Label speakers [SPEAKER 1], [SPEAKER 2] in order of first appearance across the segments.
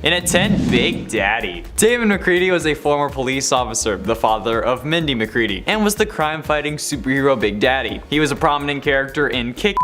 [SPEAKER 1] And at 10, Big Daddy. Damon McCready was a former police officer, the father of Mindy McCready, and was the crime-fighting superhero Big Daddy. He was a prominent character in Kick.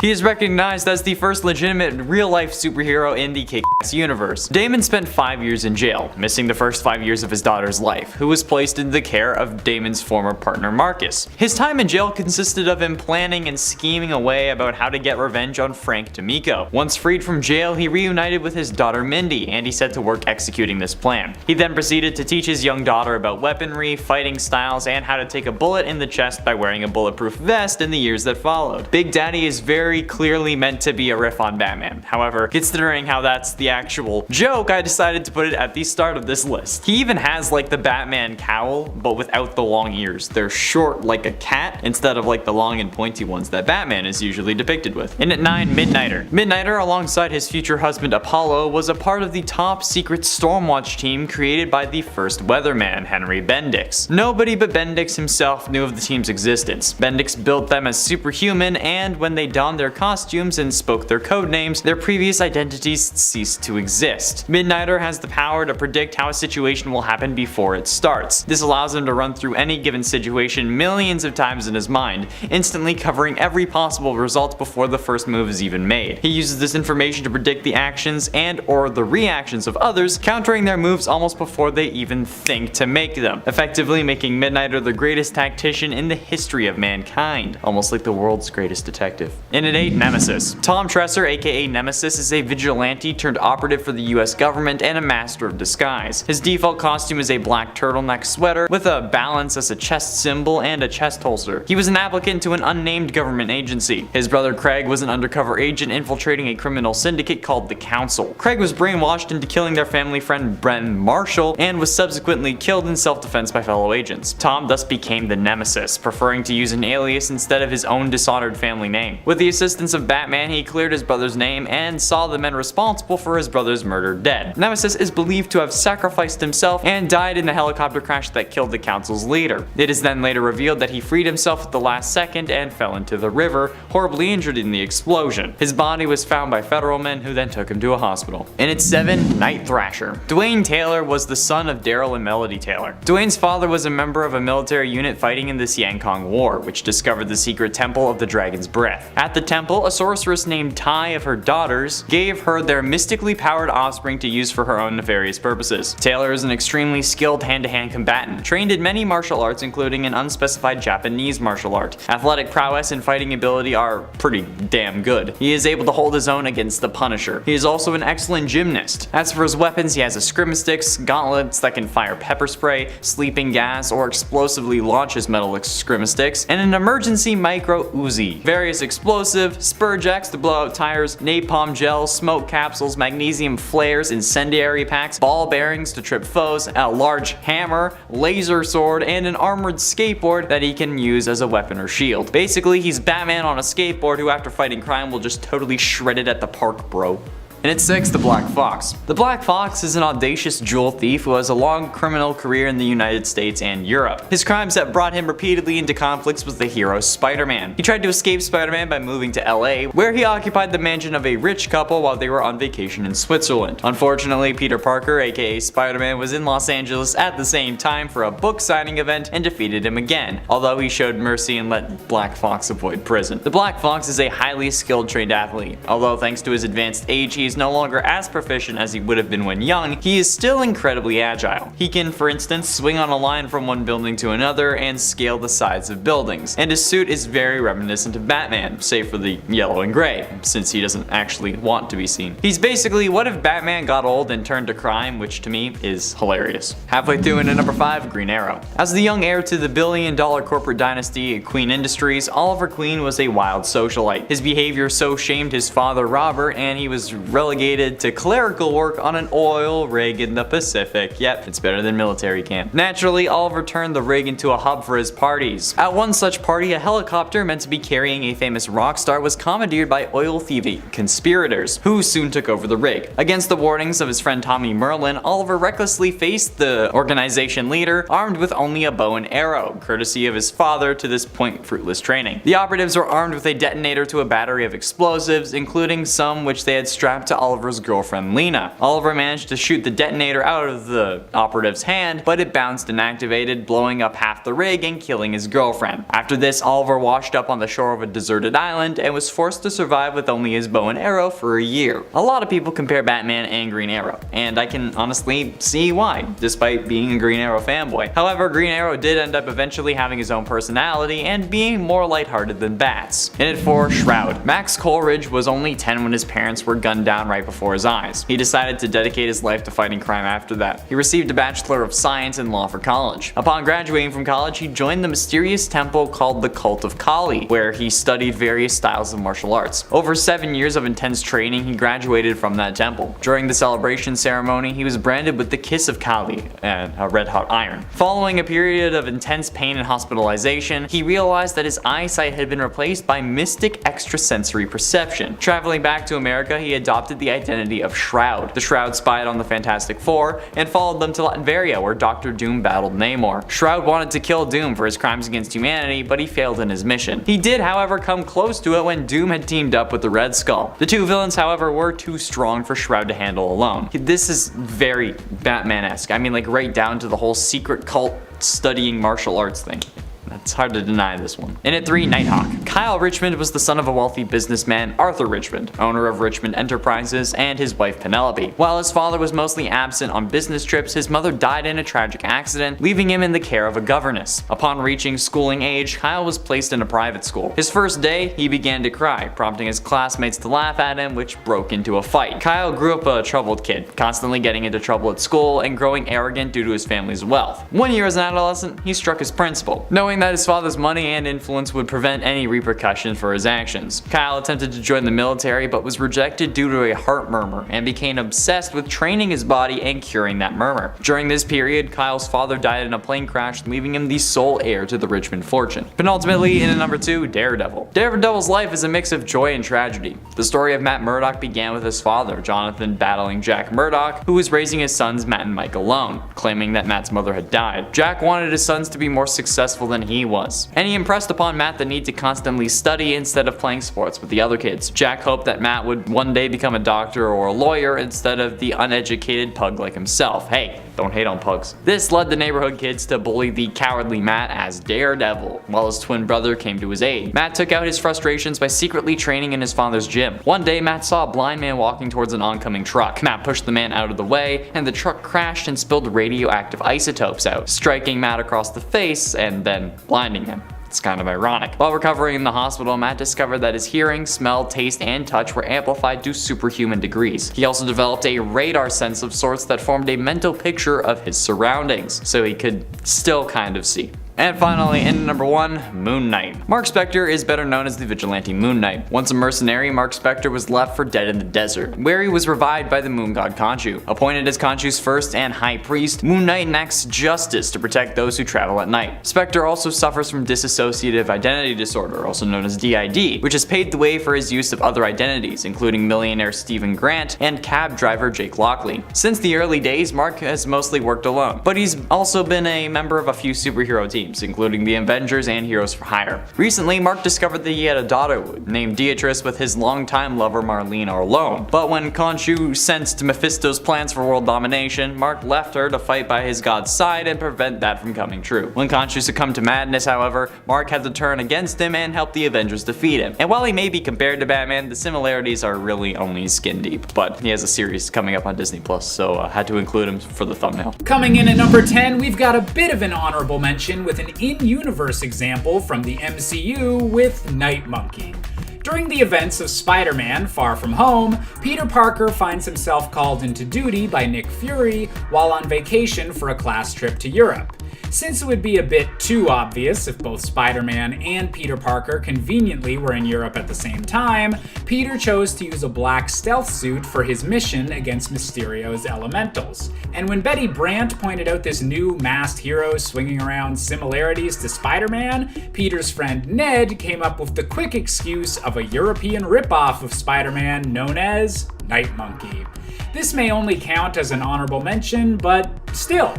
[SPEAKER 1] He is recognized as the first legitimate real-life superhero in the Kick-Ass universe. Damon spent 5 years in jail, missing the first 5 years of his daughter's life, who was placed in the care of Damon's former partner Marcus. His time in jail consisted of him planning and scheming away about how to get revenge on Frank D'Amico. Once freed from jail, he reunited with his daughter Mindy, and he set to work executing this plan. He then proceeded to teach his young daughter about weaponry, fighting styles, and how to take a bullet in the chest by wearing a bulletproof vest in the years that followed. Big Daddy is very clearly meant to be a riff on Batman. However, considering how that's the actual joke, I decided to put it at the start of this list. He even has like the Batman cowl, but without the long ears. They're short like a cat instead of like the long and pointy ones that Batman is usually depicted with. And at 9, Midnighter. Midnighter, alongside his future husband Apollo, was a part of the top secret Stormwatch team created by the first weatherman, Henry Bendix. Nobody but Bendix himself knew of the team's existence. Bendix built them as superhuman, and when they donned their costumes and spoke their code names, their previous identities ceased to exist. Midnighter has the power to predict how a situation will happen before it starts. This allows him to run through any given situation millions of times in his mind, instantly covering every possible result before the first move is even made. He uses this information to predict the actions and or the reactions of others, countering their moves almost before they even think to make them, effectively making Midnighter the greatest tactician in the history of mankind, almost like the world's greatest detective. And at 8, Nemesis. Tom Tresser, aka Nemesis, is a vigilante turned operative for the US government and a master of disguise. His default costume is a black turtleneck sweater with a balance as a chest symbol and a chest holster. He was an applicant to an unnamed government agency. His brother Craig was an undercover agent infiltrating a criminal syndicate called the Council. Craig was brainwashed into killing their family friend Bren Marshall and was subsequently killed in self-defense by fellow agents. Tom thus became the Nemesis, preferring to use an alias instead of his own dishonored family name. With the assistance of Batman, he cleared his brother's name and saw the men responsible for his brother's murder dead. Nemesis is believed to have sacrificed himself and died in the helicopter crash that killed the Council's leader. It is then later revealed that he freed himself at the last second and fell into the river, horribly injured in the explosion. His body was found by federal men who then took him to a hospital. And at 7, Night Thrasher. Dwayne Taylor was the son of Daryl and Melody Taylor. Dwayne's father was a member of a military unit fighting in the Siancong War, which discovered the secret temple of the Dragon's Breath. At the temple, a sorceress named Tai of her daughters gave her their mystically powered offspring to use for her own nefarious purposes. Taylor is an extremely skilled hand-to-hand combatant, trained in many martial arts including an unspecified Japanese martial art. Athletic prowess and fighting ability are pretty damn good. He is able to hold his own against the Punisher. He is also an excellent gymnast. As for his weapons, he has a scrimsticks, gauntlets that can fire pepper spray, sleeping gas, or explosively launch his metal scrimsticks, and an emergency micro Uzi. Various explosive, spur jacks to blow out tires, napalm gels, smoke capsules, magnesium flares, incendiary packs, ball bearings to trip foes, a large hammer, laser sword, and an armored skateboard that he can use as a weapon or shield. Basically, he's Batman on a skateboard who after fighting crime will just totally shred it at the park, bro. And at 6, the Black Fox. The Black Fox is an audacious jewel thief who has a long criminal career in the United States and Europe. His crimes that brought him repeatedly into conflicts with the hero Spider-Man. He tried to escape Spider-Man by moving to LA, where he occupied the mansion of a rich couple while they were on vacation in Switzerland. Unfortunately, Peter Parker, aka Spider-Man, was in Los Angeles at the same time for a book signing event and defeated him again, although he showed mercy and let Black Fox avoid prison. The Black Fox is a highly skilled trained athlete. Although thanks to his advanced age, he is no longer as proficient as he would have been when young, he is still incredibly agile. He can, for instance, swing on a line from one building to another and scale the sides of buildings. And his suit is very reminiscent of Batman, save for the yellow and gray, since he doesn't actually want to be seen. He's basically what if Batman got old and turned to crime, which to me is hilarious. Halfway through into number 5, Green Arrow. As the young heir to the billion-dollar corporate dynasty Queen Industries, Oliver Queen was a wild socialite. His behavior so shamed his father Robert, and he was relegated to clerical work on an oil rig in the Pacific. Yep, it's better than military camp. Naturally, Oliver turned the rig into a hub for his parties. At one such party, a helicopter meant to be carrying a famous rock star was commandeered by oil-thieving conspirators, who soon took over the rig. Against the warnings of his friend Tommy Merlin, Oliver recklessly faced the organization leader, armed with only a bow and arrow, courtesy of his father to this point fruitless training. The operatives were armed with a detonator to a battery of explosives, including some which they had strapped to Oliver's girlfriend Lena. Oliver managed to shoot the detonator out of the operative's hand, but it bounced and activated, blowing up half the rig and killing his girlfriend. After this, Oliver washed up on the shore of a deserted island and was forced to survive with only his bow and arrow for a year. A lot of people compare Batman and Green Arrow, and I can honestly see why, despite being a Green Arrow fanboy. However, Green Arrow did end up eventually having his own personality and being more lighthearted than Bats. In it for Shroud. Max Coleridge was only 10 when his parents were gunned down right before his eyes. He decided to dedicate his life to fighting crime after that. He received a Bachelor of Science in Law for college. Upon graduating from college, he joined the mysterious temple called the Cult of Kali, where he studied various styles of martial arts. Over 7 years of intense training, he graduated from that temple. During the celebration ceremony, he was branded with the Kiss of Kali and a red-hot iron. Following a period of intense pain and hospitalization, he realized that his eyesight had been replaced by mystic extrasensory perception. Traveling back to America, he adopted the identity of Shroud. The Shroud spied on the Fantastic Four and followed them to Latveria, where Dr. Doom battled Namor. Shroud wanted to kill Doom for his crimes against humanity, but he failed in his mission. He did, however, come close to it when Doom had teamed up with the Red Skull. The two villains, however, were too strong for Shroud to handle alone. This is very Batman-esque. I mean, like, right down to the whole secret cult studying martial arts thing. It's hard to deny this one. In at 3, Nighthawk. Kyle Richmond was the son of a wealthy businessman, Arthur Richmond, owner of Richmond Enterprises, and his wife Penelope. While his father was mostly absent on business trips, his mother died in a tragic accident, leaving him in the care of a governess. Upon reaching schooling age, Kyle was placed in a private school. His first day, he began to cry, prompting his classmates to laugh at him, which broke into a fight. Kyle grew up a troubled kid, constantly getting into trouble at school and growing arrogant due to his family's wealth. 1 year as an adolescent, he struck his principal, knowing that his father's money and influence would prevent any repercussions for his actions. Kyle attempted to join the military but was rejected due to a heart murmur and became obsessed with training his body and curing that murmur. During this period, Kyle's father died in a plane crash, leaving him the sole heir to the Richmond fortune. Penultimately, in at number 2, Daredevil. Daredevil's life is a mix of joy and tragedy. The story of Matt Murdock began with his father, Jonathan, battling Jack Murdock, who was raising his sons Matt and Mike alone, claiming that Matt's mother had died. Jack wanted his sons to be more successful than he was, and he impressed upon Matt the need to constantly study instead of playing sports with the other kids. Jack hoped that Matt would one day become a doctor or a lawyer instead of the uneducated pug like himself. Hey, don't hate on pugs. This led the neighborhood kids to bully the cowardly Matt as Daredevil, while his twin brother came to his aid. Matt took out his frustrations by secretly training in his father's gym. One day, Matt saw a blind man walking towards an oncoming truck. Matt pushed the man out of the way, and the truck crashed and spilled radioactive isotopes out, striking Matt across the face and then blinding him. It's kind of ironic. While recovering in the hospital, Matt discovered that his hearing, smell, taste, and touch were amplified to superhuman degrees. He also developed a radar sense of sorts that formed a mental picture of his surroundings, so he could still kind of see. And finally, in number 1, Moon Knight. Mark Spector is better known as the vigilante Moon Knight. Once a mercenary, Mark Spector was left for dead in the desert, where he was revived by the moon god Khonshu. Appointed as Khonshu's first and high priest, Moon Knight enacts justice to protect those who travel at night. Spector also suffers from dissociative identity disorder, also known as DID, which has paved the way for his use of other identities, including millionaire Stephen Grant and cab driver Jake Lockley. Since the early days, Mark has mostly worked alone, but he's also been a member of a few superhero teams, including the Avengers and Heroes for Hire. Recently, Mark discovered that he had a daughter named Beatrice with his longtime lover Marlene Arlone. But when Khonshu sensed Mephisto's plans for world domination, Mark left her to fight by his god's side and prevent that from coming true. When Khonshu succumbed to madness, however, Mark had to turn against him and help the Avengers defeat him. And while he may be compared to Batman, the similarities are really only skin deep. But he has a series coming up on Disney+, so I had to include him for the thumbnail.
[SPEAKER 2] Coming in at number 10, we've got a bit of an honorable mention with an in-universe example from the MCU with Night Monkey. During the events of Spider-Man Far From Home, Peter Parker finds himself called into duty by Nick Fury while on vacation for a class trip to Europe. Since it would be a bit too obvious if both Spider-Man and Peter Parker conveniently were in Europe at the same time, Peter chose to use a black stealth suit for his mission against Mysterio's elementals. And when Betty Brant pointed out this new masked hero swinging around similarities to Spider-Man, Peter's friend Ned came up with the quick excuse of a European ripoff of Spider-Man known as Night Monkey. This may only count as an honorable mention, but still.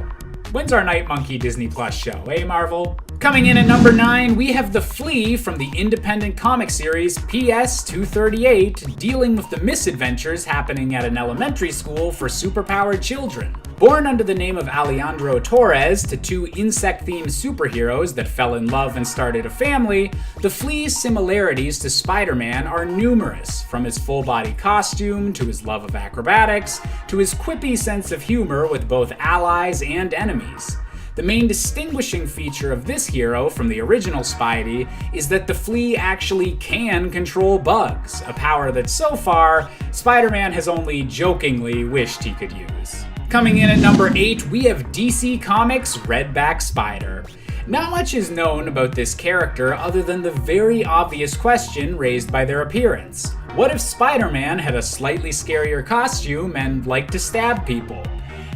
[SPEAKER 2] When's our Night Monkey Disney Plus show, eh, Marvel? Coming in at number 9, we have the Flea from the independent comic series PS 238, dealing with the misadventures happening at an elementary school for superpowered children. Born under the name of Alejandro Torres to two insect-themed superheroes that fell in love and started a family, the Flea's similarities to Spider-Man are numerous, from his full-body costume, to his love of acrobatics, to his quippy sense of humor with both allies and enemies. The main distinguishing feature of this hero from the original Spidey is that the Flea actually can control bugs, a power that so far, Spider-Man has only jokingly wished he could use. Coming in at number 8, we have DC Comics' Redback Spider. Not much is known about this character other than the very obvious question raised by their appearance. What if Spider-Man had a slightly scarier costume and liked to stab people?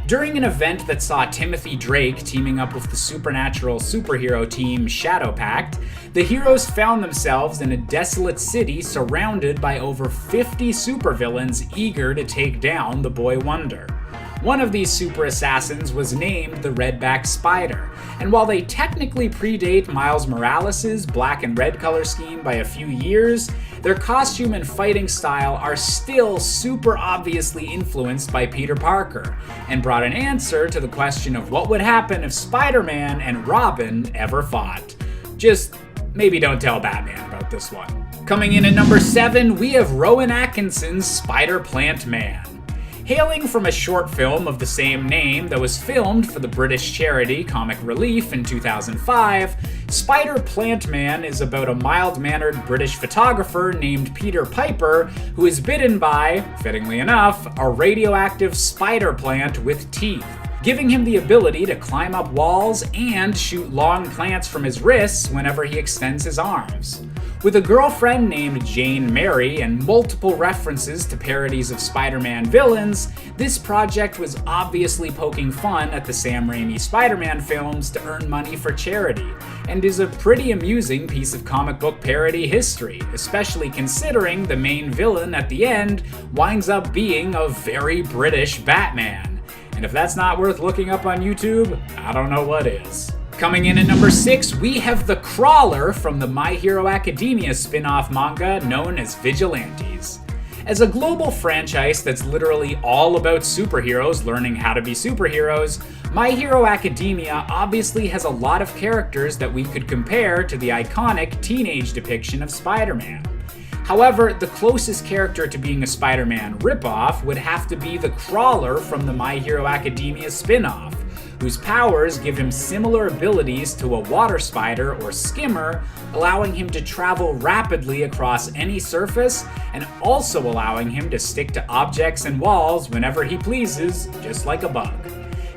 [SPEAKER 2] During an event that saw Timothy Drake teaming up with the supernatural superhero team Shadow Pact, the heroes found themselves in a desolate city surrounded by over 50 supervillains eager to take down the Boy Wonder. One of these super assassins was named the Redback Spider, and while they technically predate Miles Morales' black and red color scheme by a few years, their costume and fighting style are still super obviously influenced by Peter Parker, and brought an answer to the question of what would happen if Spider-Man and Robin ever fought. Just maybe don't tell Batman about this one. Coming in at number 7, we have Rowan Atkinson's Spider-Plant Man. Hailing from a short film of the same name that was filmed for the British charity Comic Relief in 2005, Spider-Plant Man is about a mild-mannered British photographer named Peter Piper who is bitten by, fittingly enough, a radioactive spider plant with teeth, giving him the ability to climb up walls and shoot long plants from his wrists whenever he extends his arms. With a girlfriend named Jane Mary and multiple references to parodies of Spider-Man villains, this project was obviously poking fun at the Sam Raimi Spider-Man films to earn money for charity, and is a pretty amusing piece of comic book parody history, especially considering the main villain at the end winds up being a very British Batman. And if that's not worth looking up on YouTube, I don't know what is. Coming in at number 6, we have the Crawler from the My Hero Academia spin-off manga known as Vigilantes. As a global franchise that's literally all about superheroes learning how to be superheroes, My Hero Academia obviously has a lot of characters that we could compare to the iconic teenage depiction of Spider-Man. However, the closest character to being a Spider-Man ripoff would have to be the Crawler from the My Hero Academia spin-off, whose powers give him similar abilities to a water spider or skimmer, allowing him to travel rapidly across any surface and also allowing him to stick to objects and walls whenever he pleases, just like a bug.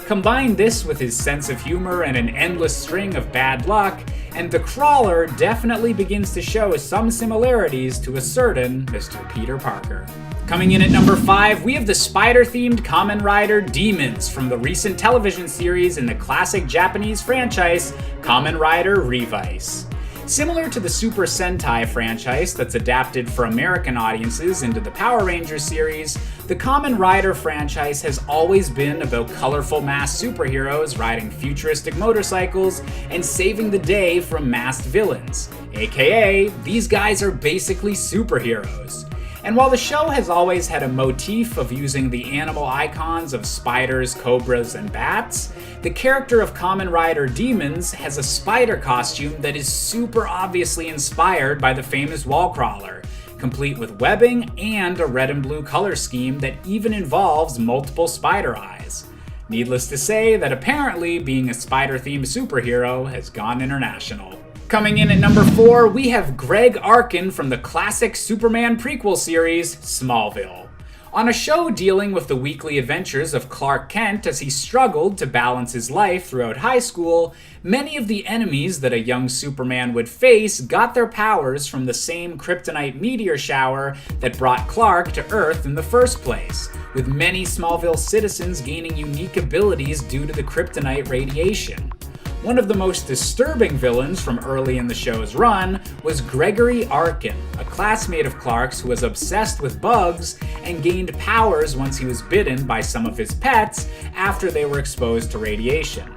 [SPEAKER 2] Combine this with his sense of humor and an endless string of bad luck, and the Crawler definitely begins to show some similarities to a certain Mr. Peter Parker. Coming in at number 5, we have the spider-themed Kamen Rider Demons from the recent television series in the classic Japanese franchise Kamen Rider Revice. Similar to the Super Sentai franchise that's adapted for American audiences into the Power Rangers series, the Kamen Rider franchise has always been about colorful masked superheroes riding futuristic motorcycles and saving the day from masked villains, aka these guys are basically superheroes. And while the show has always had a motif of using the animal icons of spiders, cobras, and bats, the character of Kamen Rider Demons has a spider costume that is super obviously inspired by the famous Wallcrawler, complete with webbing and a red and blue color scheme that even involves multiple spider eyes. Needless to say that apparently being a spider-themed superhero has gone international. Coming in at number 4, we have Greg Arkin from the classic Superman prequel series, Smallville. On a show dealing with the weekly adventures of Clark Kent as he struggled to balance his life throughout high school, many of the enemies that a young Superman would face got their powers from the same kryptonite meteor shower that brought Clark to Earth in the first place, with many Smallville citizens gaining unique abilities due to the kryptonite radiation. One of the most disturbing villains from early in the show's run was Gregory Arkin, a classmate of Clark's who was obsessed with bugs and gained powers once he was bitten by some of his pets after they were exposed to radiation.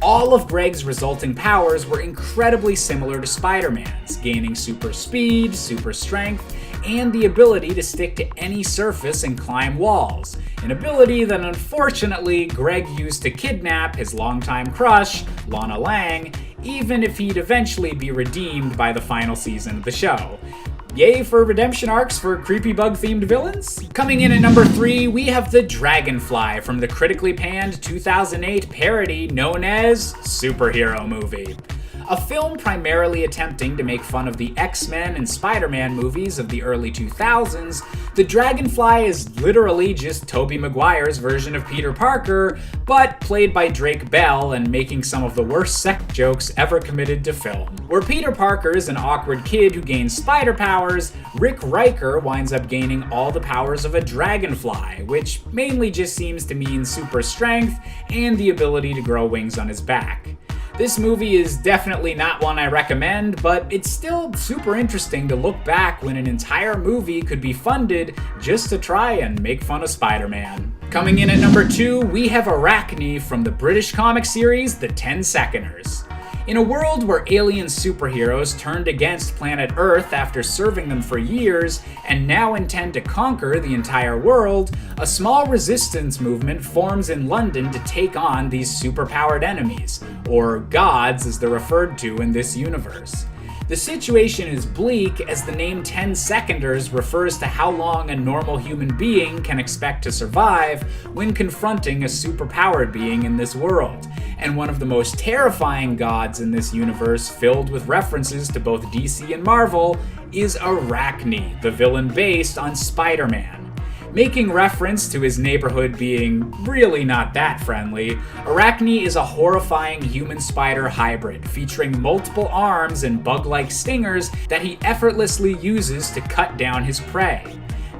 [SPEAKER 2] All of Greg's resulting powers were incredibly similar to Spider-Man's, gaining super speed, super strength, and the ability to stick to any surface and climb walls, an ability that unfortunately Greg used to kidnap his longtime crush, Lana Lang, even if he'd eventually be redeemed by the final season of the show. Yay for redemption arcs for creepy bug-themed villains? Coming in at number 3, we have the Dragonfly from the critically panned 2008 parody known as Superhero Movie. A film primarily attempting to make fun of the X-Men and Spider-Man movies of the early 2000s, the Dragonfly is literally just Tobey Maguire's version of Peter Parker, but played by Drake Bell and making some of the worst sex jokes ever committed to film. Where Peter Parker is an awkward kid who gains spider powers, Rick Riker winds up gaining all the powers of a dragonfly, which mainly just seems to mean super strength and the ability to grow wings on his back. This movie is definitely not one I recommend, but it's still super interesting to look back when an entire movie could be funded just to try and make fun of Spider-Man. Coming in at number 2, we have Arachne from the British comic series The 10 Seconders. In a world where alien superheroes turned against planet Earth after serving them for years and now intend to conquer the entire world, a small resistance movement forms in London to take on these superpowered enemies, or gods as they're referred to in this universe. The situation is bleak as the name 10 Seconders refers to how long a normal human being can expect to survive when confronting a superpowered being in this world, and one of the most terrifying gods in this universe, filled with references to both DC and Marvel, is Arachne, the villain based on Spider-Man. Making reference to his neighborhood being really not that friendly, Arachne is a horrifying human-spider hybrid featuring multiple arms and bug-like stingers that he effortlessly uses to cut down his prey.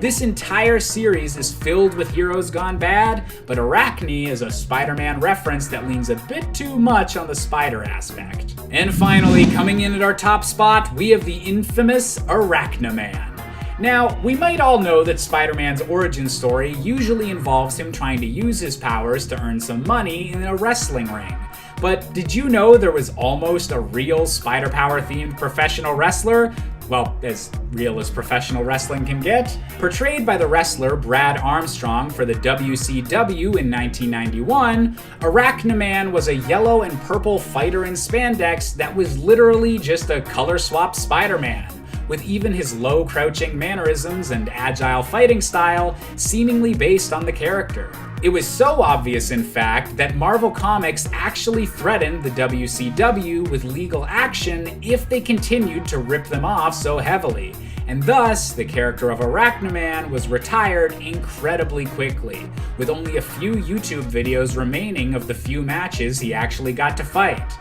[SPEAKER 2] This entire series is filled with heroes gone bad, but Arachne is a Spider-Man reference that leans a bit too much on the spider aspect. And finally, coming in at our top spot, we have the infamous Arachnaman. Now, we might all know that Spider-Man's origin story usually involves him trying to use his powers to earn some money in a wrestling ring. But did you know there was almost a real spider power themed professional wrestler? Well, as real as professional wrestling can get. Portrayed by the wrestler Brad Armstrong for the WCW in 1991, Arachnaman was a yellow and purple fighter in spandex that was literally just a color-swapped Spider-Man, with even his low crouching mannerisms and agile fighting style seemingly based on the character. It was so obvious, in fact, that Marvel Comics actually threatened the WCW with legal action if they continued to rip them off so heavily, and thus the character of Arachnaman was retired incredibly quickly, with only a few YouTube videos remaining of the few matches he actually got to fight.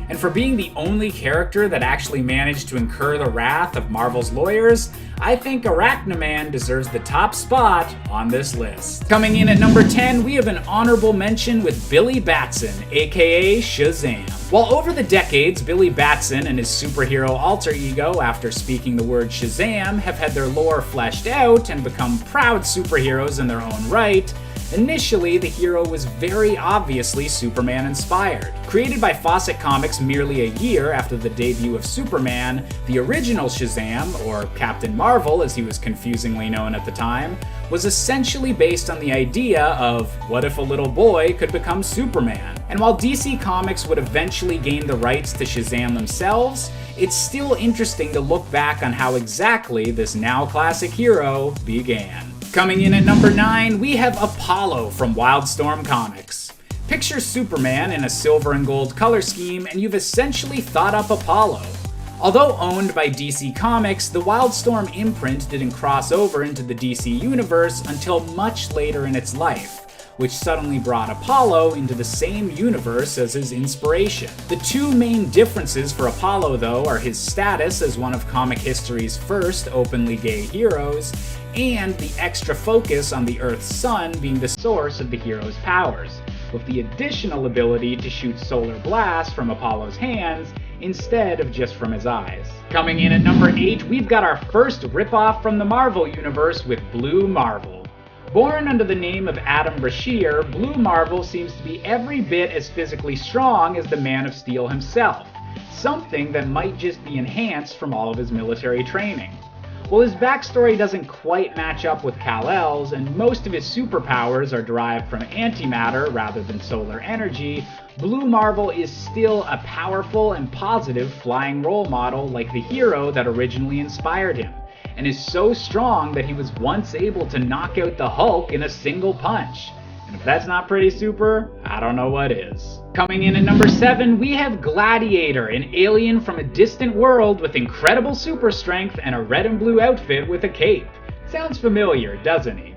[SPEAKER 2] And for being the only character that actually managed to incur the wrath of Marvel's lawyers, I think Arachnaman deserves the top spot on this list. Coming in at number 10, we have an honorable mention with Billy Batson, aka Shazam. While over the decades, Billy Batson and his superhero alter ego, after speaking the word Shazam, have had their lore fleshed out and become proud superheroes in their own right, initially, the hero was very obviously Superman-inspired. Created by Fawcett Comics merely a year after the debut of Superman, the original Shazam, or Captain Marvel as he was confusingly known at the time, was essentially based on the idea of what if a little boy could become Superman. And while DC Comics would eventually gain the rights to Shazam themselves, it's still interesting to look back on how exactly this now classic hero began. Coming in at number 9, we have Apollo from Wildstorm Comics. Picture Superman in a silver and gold color scheme, and you've essentially thought up Apollo. Although owned by DC Comics, the Wildstorm imprint didn't cross over into the DC universe until much later in its life, which suddenly brought Apollo into the same universe as his inspiration. The two main differences for Apollo, though, are his status as one of comic history's first openly gay heroes, and the extra focus on the Earth's sun being the source of the hero's powers, with the additional ability to shoot solar blasts from Apollo's hands instead of just from his eyes. Coming in at number 8, we've got our first ripoff from the Marvel Universe with Blue Marvel. Born under the name of Adam Brashear, Blue Marvel seems to be every bit as physically strong as the Man of Steel himself, something that might just be enhanced from all of his military training. While his backstory doesn't quite match up with Kal-El's, and most of his superpowers are derived from antimatter rather than solar energy, Blue Marvel is still a powerful and positive flying role model like the hero that originally inspired him, and is so strong that he was once able to knock out the Hulk in a single punch. And if that's not pretty super, I don't know what is. Coming in at number 7, we have Gladiator, an alien from a distant world with incredible super strength and a red and blue outfit with a cape. Sounds familiar, doesn't he?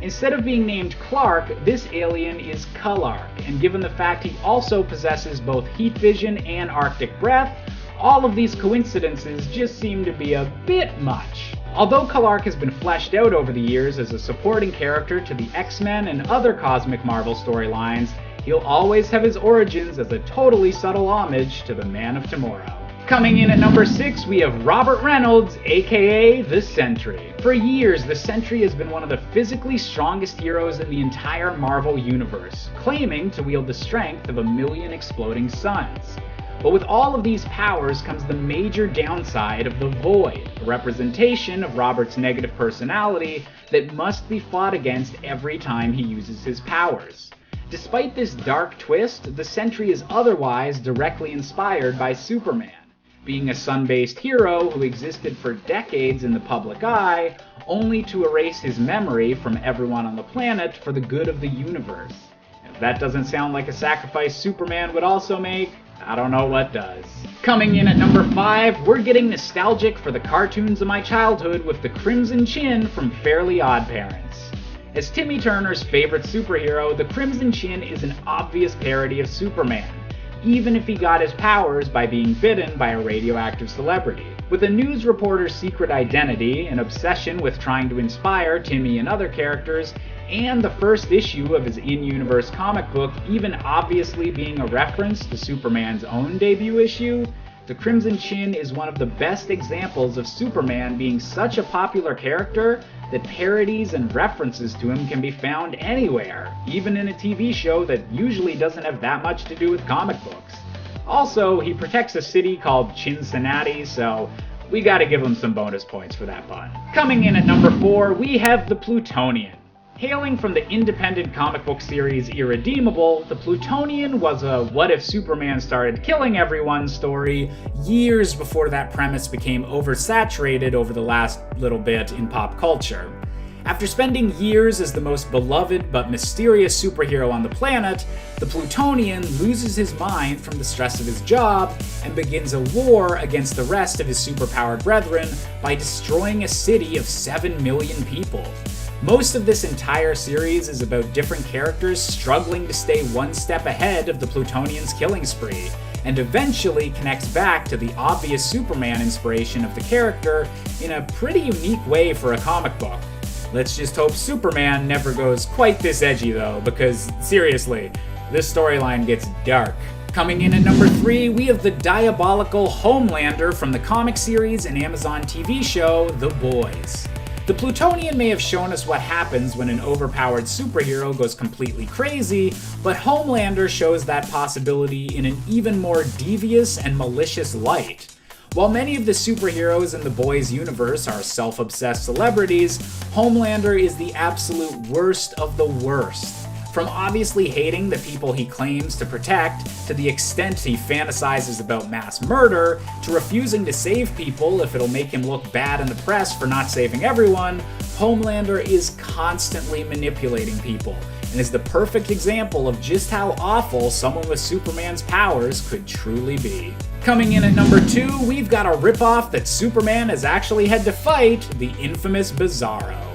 [SPEAKER 2] Instead of being named Clark, this alien is Kalark, and given the fact he also possesses both heat vision and Arctic breath, all of these coincidences just seem to be a bit much. Although Kalark has been fleshed out over the years as a supporting character to the X-Men and other Cosmic Marvel storylines, he'll always have his origins as a totally subtle homage to the Man of Tomorrow. Coming in at number 6, we have Robert Reynolds, aka the Sentry. For years, the Sentry has been one of the physically strongest heroes in the entire Marvel universe, claiming to wield the strength of 1,000,000 exploding suns. But with all of these powers comes the major downside of the Void, a representation of Robert's negative personality that must be fought against every time he uses his powers. Despite this dark twist, the Sentry is otherwise directly inspired by Superman, being a sun-based hero who existed for decades in the public eye, only to erase his memory from everyone on the planet for the good of the universe. If that doesn't sound like a sacrifice Superman would also make, I don't know what does. Coming in at number 5, we're getting nostalgic for the cartoons of my childhood with the Crimson Chin from Fairly Odd Parents. As Timmy Turner's favorite superhero, the Crimson Chin is an obvious parody of Superman, even if he got his powers by being bitten by a radioactive celebrity. With a news reporter's secret identity, an obsession with trying to inspire Timmy and other characters, and the first issue of his in-universe comic book even obviously being a reference to Superman's own debut issue, the Crimson Chin is one of the best examples of Superman being such a popular character that parodies and references to him can be found anywhere, even in a TV show that usually doesn't have that much to do with comic books. Also, he protects a city called Cincinnati, so we gotta give him some bonus points for that pun. Coming in at number 4, we have the Plutonian. Hailing from the independent comic book series Irredeemable, the Plutonian was a what if Superman started killing everyone story years before that premise became oversaturated over the last little bit in pop culture. After spending years as the most beloved but mysterious superhero on the planet, the Plutonian loses his mind from the stress of his job and begins a war against the rest of his superpowered brethren by destroying a city of 7 million people. Most of this entire series is about different characters struggling to stay one step ahead of the Plutonian's killing spree, and eventually connects back to the obvious Superman inspiration of the character in a pretty unique way for a comic book. Let's just hope Superman never goes quite this edgy though, because seriously, this storyline gets dark. Coming in at number 3, we have the diabolical Homelander from the comic series and Amazon TV show, The Boys. The Plutonian may have shown us what happens when an overpowered superhero goes completely crazy, but Homelander shows that possibility in an even more devious and malicious light. While many of the superheroes in the Boys universe are self-obsessed celebrities, Homelander is the absolute worst of the worst. From obviously hating the people he claims to protect, to the extent he fantasizes about mass murder, to refusing to save people if it'll make him look bad in the press for not saving everyone, Homelander is constantly manipulating people, and is the perfect example of just how awful someone with Superman's powers could truly be. Coming in at number 2, we've got a ripoff that Superman has actually had to fight, the infamous Bizarro.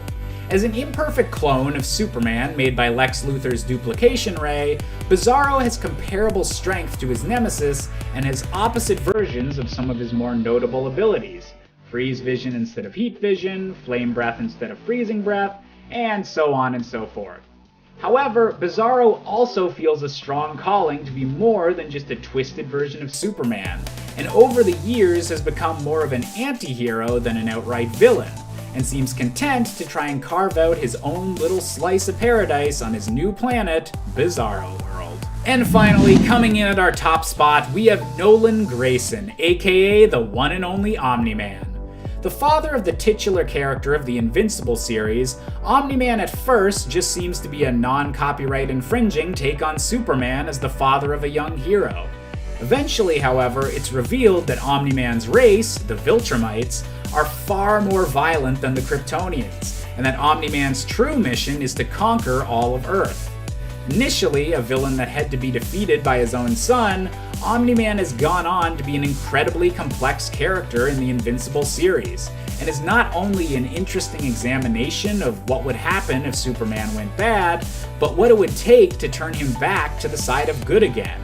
[SPEAKER 2] As an imperfect clone of Superman made by Lex Luthor's duplication ray, Bizarro has comparable strength to his nemesis and has opposite versions of some of his more notable abilities: freeze vision instead of heat vision, flame breath instead of freezing breath, and so on and so forth. However, Bizarro also feels a strong calling to be more than just a twisted version of Superman, and over the years has become more of an anti-hero than an outright villain. and seems content to try and carve out his own little slice of paradise on his new planet, Bizarro World. And finally, coming in at our top spot, we have Nolan Grayson, aka the one and only Omni-Man. The father of the titular character of the Invincible series, Omni-Man at first just seems to be a non-copyright infringing take on Superman as the father of a young hero. Eventually, however, it's revealed that Omni-Man's race, the Viltrumites, are far more violent than the Kryptonians, and that Omni-Man's true mission is to conquer all of Earth. Initially a villain that had to be defeated by his own son, Omni-Man has gone on to be an incredibly complex character in the Invincible series, and is not only an interesting examination of what would happen if Superman went bad, but what it would take to turn him back to the side of good again.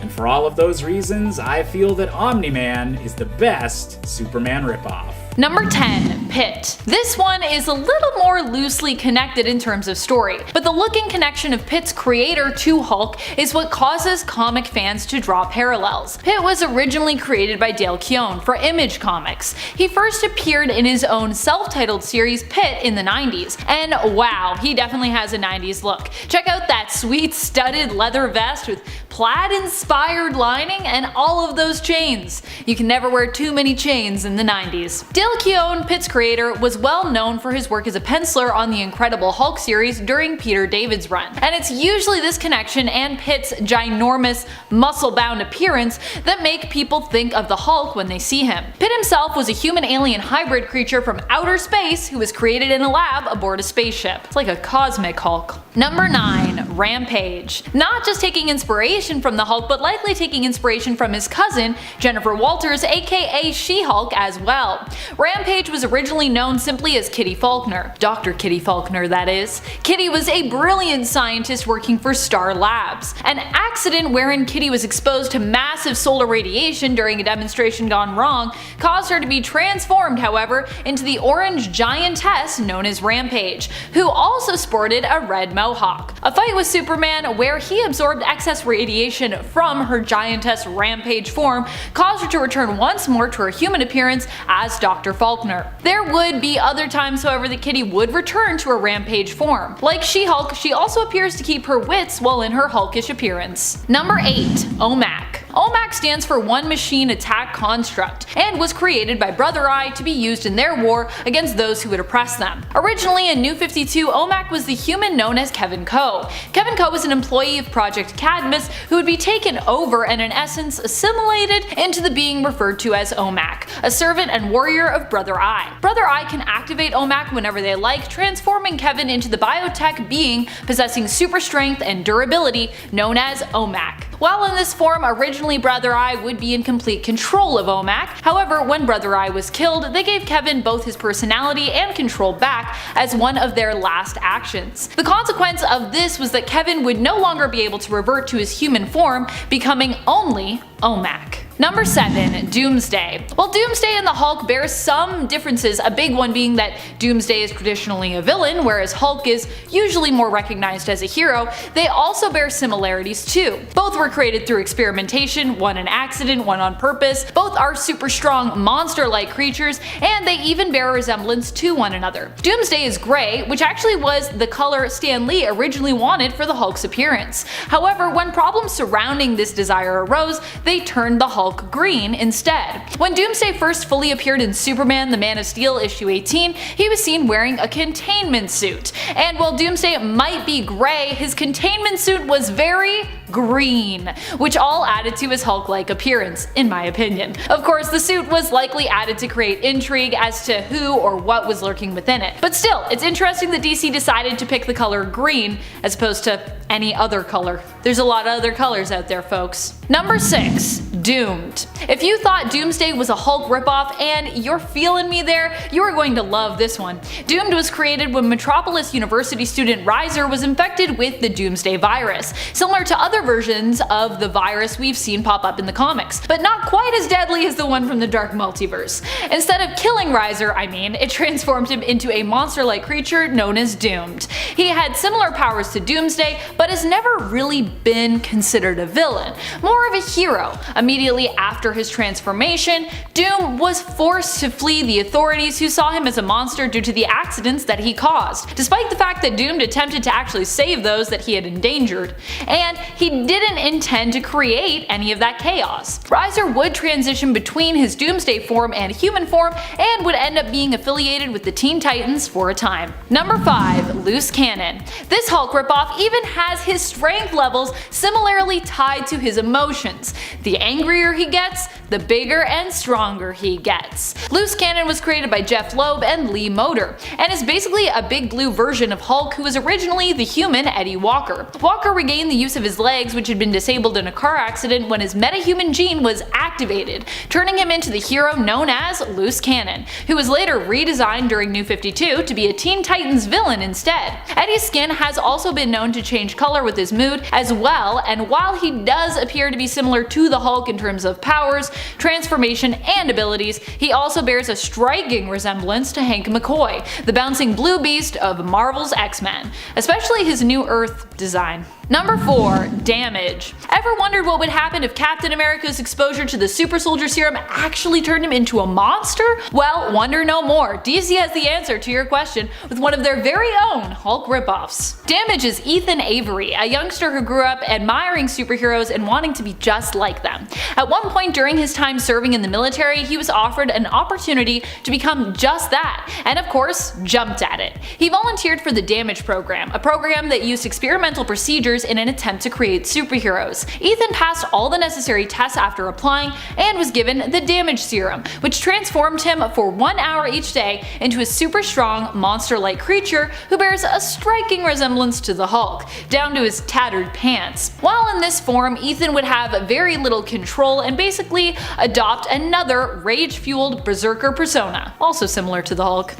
[SPEAKER 2] And for all of those reasons, I feel that Omni-Man is the best Superman ripoff.
[SPEAKER 3] Number 10, Pitt. This one is a little more loosely connected in terms of story, but the look and connection of Pitt's creator to Hulk is what causes comic fans to draw parallels. Pitt was originally created by Dale Keown for Image Comics. He first appeared in his own self-titled series Pitt in the 90s, and wow, he definitely has a 90s look. Check out that sweet studded leather vest with plaid-inspired lining and all of those chains. You can never wear too many chains in the 90s. Dale Keown, Pitt's creator, was well known for his work as a penciler on the Incredible Hulk series during Peter David's run, and it's usually this connection and Pitt's ginormous, muscle-bound appearance that make people think of the Hulk when they see him. Pitt himself was a human-alien hybrid creature from outer space who was created in a lab aboard a spaceship. It's like a cosmic Hulk. Number 9, Rampage. Not just taking inspiration from the Hulk, but likely taking inspiration from his cousin, Jennifer Walters, aka She-Hulk, as well. Rampage was originally known simply as Kitty Faulkner. Dr. Kitty Faulkner, that is. Kitty was a brilliant scientist working for Star Labs. An accident wherein Kitty was exposed to massive solar radiation during a demonstration gone wrong caused her to be transformed, however, into the orange giantess known as Rampage, who also sported a red mohawk. A fight with Superman where he absorbed excess radiation from her giantess Rampage form caused her to return once more to her human appearance as Dr. Faulkner. There would be other times, however, that Kitty would return to her Rampage form. Like She-Hulk, she also appears to keep her wits while in her hulkish appearance. Number 8, OMAC. OMAC stands for One Machine Attack Construct, and was created by Brother Eye to be used in their war against those who would oppress them. Originally in New 52, OMAC was the human known as Kevin Coe. Kevin Coe was an employee of Project Cadmus who would be taken over and in essence assimilated into the being referred to as OMAC, a servant and warrior of Brother Eye. Brother Eye can activate OMAC whenever they like, transforming Kevin into the biotech being possessing super strength and durability known as OMAC. While in this form, originally Brother Eye would be in complete control of OMAC. However, when Brother Eye was killed, they gave Kevin both his personality and control back as one of their last actions. The consequence of this was that Kevin would no longer be able to revert to his human form, becoming only OMAC. Number 7, Doomsday. While Doomsday and the Hulk bear some differences, a big one being that Doomsday is traditionally a villain, whereas Hulk is usually more recognized as a hero, they also bear similarities too. Both were created through experimentation, one an accident, one on purpose. Both are super strong, monster-like creatures, and they even bear a resemblance to one another. Doomsday is gray, which actually was the color Stan Lee originally wanted for the Hulk's appearance. However, when problems surrounding this desire arose, they turned the Hulk green instead. When Doomsday first fully appeared in Superman the Man of Steel issue 18, he was seen wearing a containment suit. And while Doomsday might be gray, his containment suit was very green, which all added to his Hulk-like appearance, in my opinion. Of course, the suit was likely added to create intrigue as to who or what was lurking within it. But still, it's interesting that DC decided to pick the color green as opposed to any other color. There's a lot of other colors out there, folks. Number 6, Doomed. If you thought Doomsday was a Hulk ripoff and you're feeling me there, you are going to love this one. Doomed was created when Metropolis University student Riser was infected with the Doomsday virus, similar to other versions of the virus we've seen pop up in the comics, but not quite as deadly as the one from the Dark Multiverse. Instead of killing Riser, it transformed him into a monster-like creature known as Doomed. He had similar powers to Doomsday, but has never really been considered a villain, more of a hero, a Immediately after his transformation, Doom was forced to flee the authorities who saw him as a monster due to the accidents that he caused, despite the fact that Doom attempted to actually save those that he had endangered, and he didn't intend to create any of that chaos. Reiser would transition between his Doomsday form and human form and would end up being affiliated with the Teen Titans for a time. Number 5. Loose Cannon. This Hulk ripoff even has his strength levels similarly tied to his emotions. The angrier he gets, the bigger and stronger he gets. Loose Cannon was created by Jeff Loeb and Lee Moder, and is basically a big blue version of Hulk who was originally the human Eddie Walker. Walker regained the use of his legs, which had been disabled in a car accident when his metahuman gene was activated, turning him into the hero known as Loose Cannon, who was later redesigned during New 52 to be a Teen Titans villain instead. Eddie's skin has also been known to change color with his mood as well, and while he does appear to be similar to the Hulk in terms of powers, transformation, and abilities, he also bears a striking resemblance to Hank McCoy, the bouncing blue beast of Marvel's X-Men, especially his New Earth design. Number 4. Damage. Ever wondered what would happen if Captain America's exposure to the super soldier serum actually turned him into a monster? Well, wonder no more. DC has the answer to your question with one of their very own Hulk ripoffs. Damage is Ethan Avery, a youngster who grew up admiring superheroes and wanting to be just like them. At one point during his time serving in the military, he was offered an opportunity to become just that, and of course, jumped at it. He volunteered for the Damage program, a program that used experimental procedures in an attempt to create superheroes. Ethan passed all the necessary tests after applying and was given the Damage serum, which transformed him for 1 hour each day into a super strong, monster-like creature who bears a striking resemblance to the Hulk, down to his tattered pants. While in this form, Ethan would have very little control and basically adopt another rage-fueled berserker persona, also similar to the Hulk.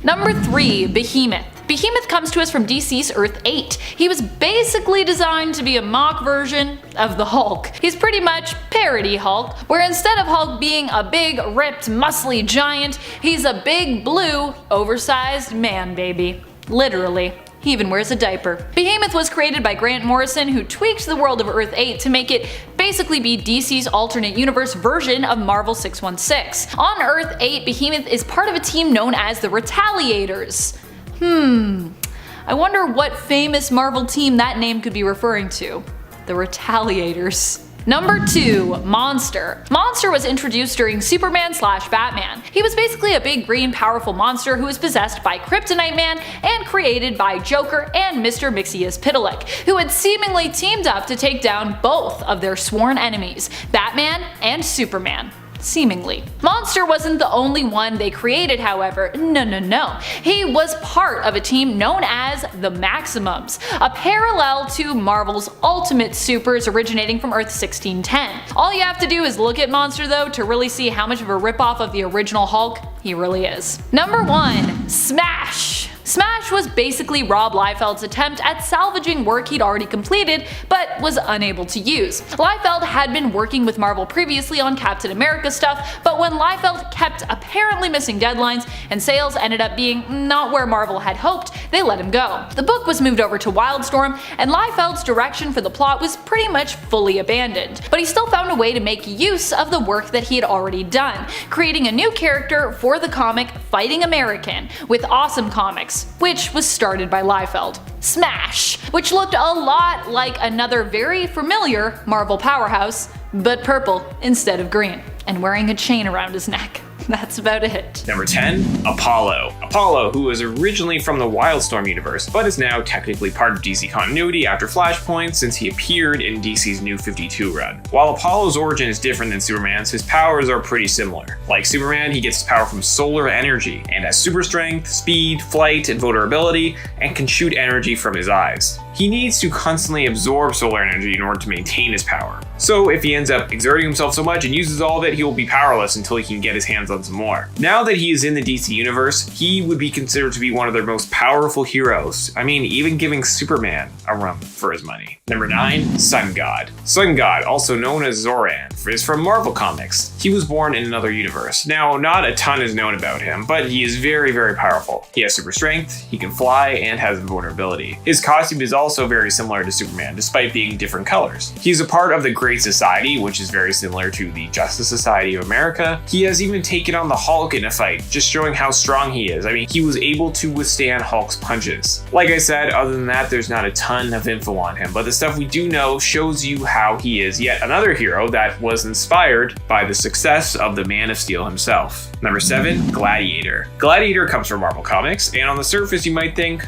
[SPEAKER 3] Number 3. Behemoth. Behemoth comes to us from DC's Earth 8. He was basically designed to be a mock version of the Hulk. He's pretty much parody Hulk, where instead of Hulk being a big, ripped, muscly giant, he's a big, blue, oversized man baby. Literally. He even wears a diaper. Behemoth was created by Grant Morrison, who tweaked the world of Earth 8 to make it basically be DC's alternate universe version of Marvel 616. On Earth 8, Behemoth is part of a team known as the Retaliators. I wonder what famous Marvel team that name could be referring to. The Retaliators. Number 2. Monster. Monster was introduced during Superman/Batman. He was basically a big green powerful monster who was possessed by Kryptonite Man and created by Joker and Mr. Mxyzptlk, who had seemingly teamed up to take down both of their sworn enemies, Batman and Superman. Seemingly. Monster wasn't the only one they created, however. No. He was part of a team known as the Maximums, a parallel to Marvel's Ultimate Supers originating from Earth 1610. All you have to do is look at Monster though to really see how much of a ripoff of the original Hulk he really is. Number 1. Smash. Smash was basically Rob Liefeld's attempt at salvaging work he'd already completed but was unable to use. Liefeld had been working with Marvel previously on Captain America stuff, but when Liefeld kept apparently missing deadlines and sales ended up being not where Marvel had hoped, they let him go. The book was moved over to Wildstorm, and Liefeld's direction for the plot was pretty much fully abandoned, but he still found a way to make use of the work that he had already done, creating a new character for the comic Fighting American with Awesome Comics, which was started by Liefeld. Smash, which looked a lot like another very familiar Marvel powerhouse, but purple instead of green, and wearing a chain around his neck. That's about it.
[SPEAKER 4] Number 10. Apollo. Apollo, who was originally from the Wildstorm universe, but is now technically part of DC continuity after Flashpoint since he appeared in DC's New 52 run. While Apollo's origin is different than Superman's, his powers are pretty similar. Like Superman, he gets his power from solar energy, and has super strength, speed, flight, and vulnerability, and can shoot energy from his eyes. He needs to constantly absorb solar energy in order to maintain his power. So if he ends up exerting himself so much and uses all of it, he will be powerless until he can get his hands on some more. Now that he is in the DC universe, he would be considered to be one of their most powerful heroes. I mean, even giving Superman a run for his money. Number 9. Sun God. Sun God, also known as Zoran, is from Marvel Comics. He was born in another universe. Now, not a ton is known about him, but he is very, very powerful. He has super strength, he can fly, and has invulnerability. His costume is also very similar to Superman, despite being different colors. He's a part of the Great Society, which is very similar to the Justice Society of America. He has even taken on the Hulk in a fight, just showing how strong he is. I mean, he was able to withstand Hulk's punches. Like I said, other than that, there's not a ton of info on him, but the stuff we do know shows you how he is yet another hero that was inspired by the success of the Man of Steel himself. Number 7, Gladiator. Gladiator comes from Marvel Comics, and on the surface you might think,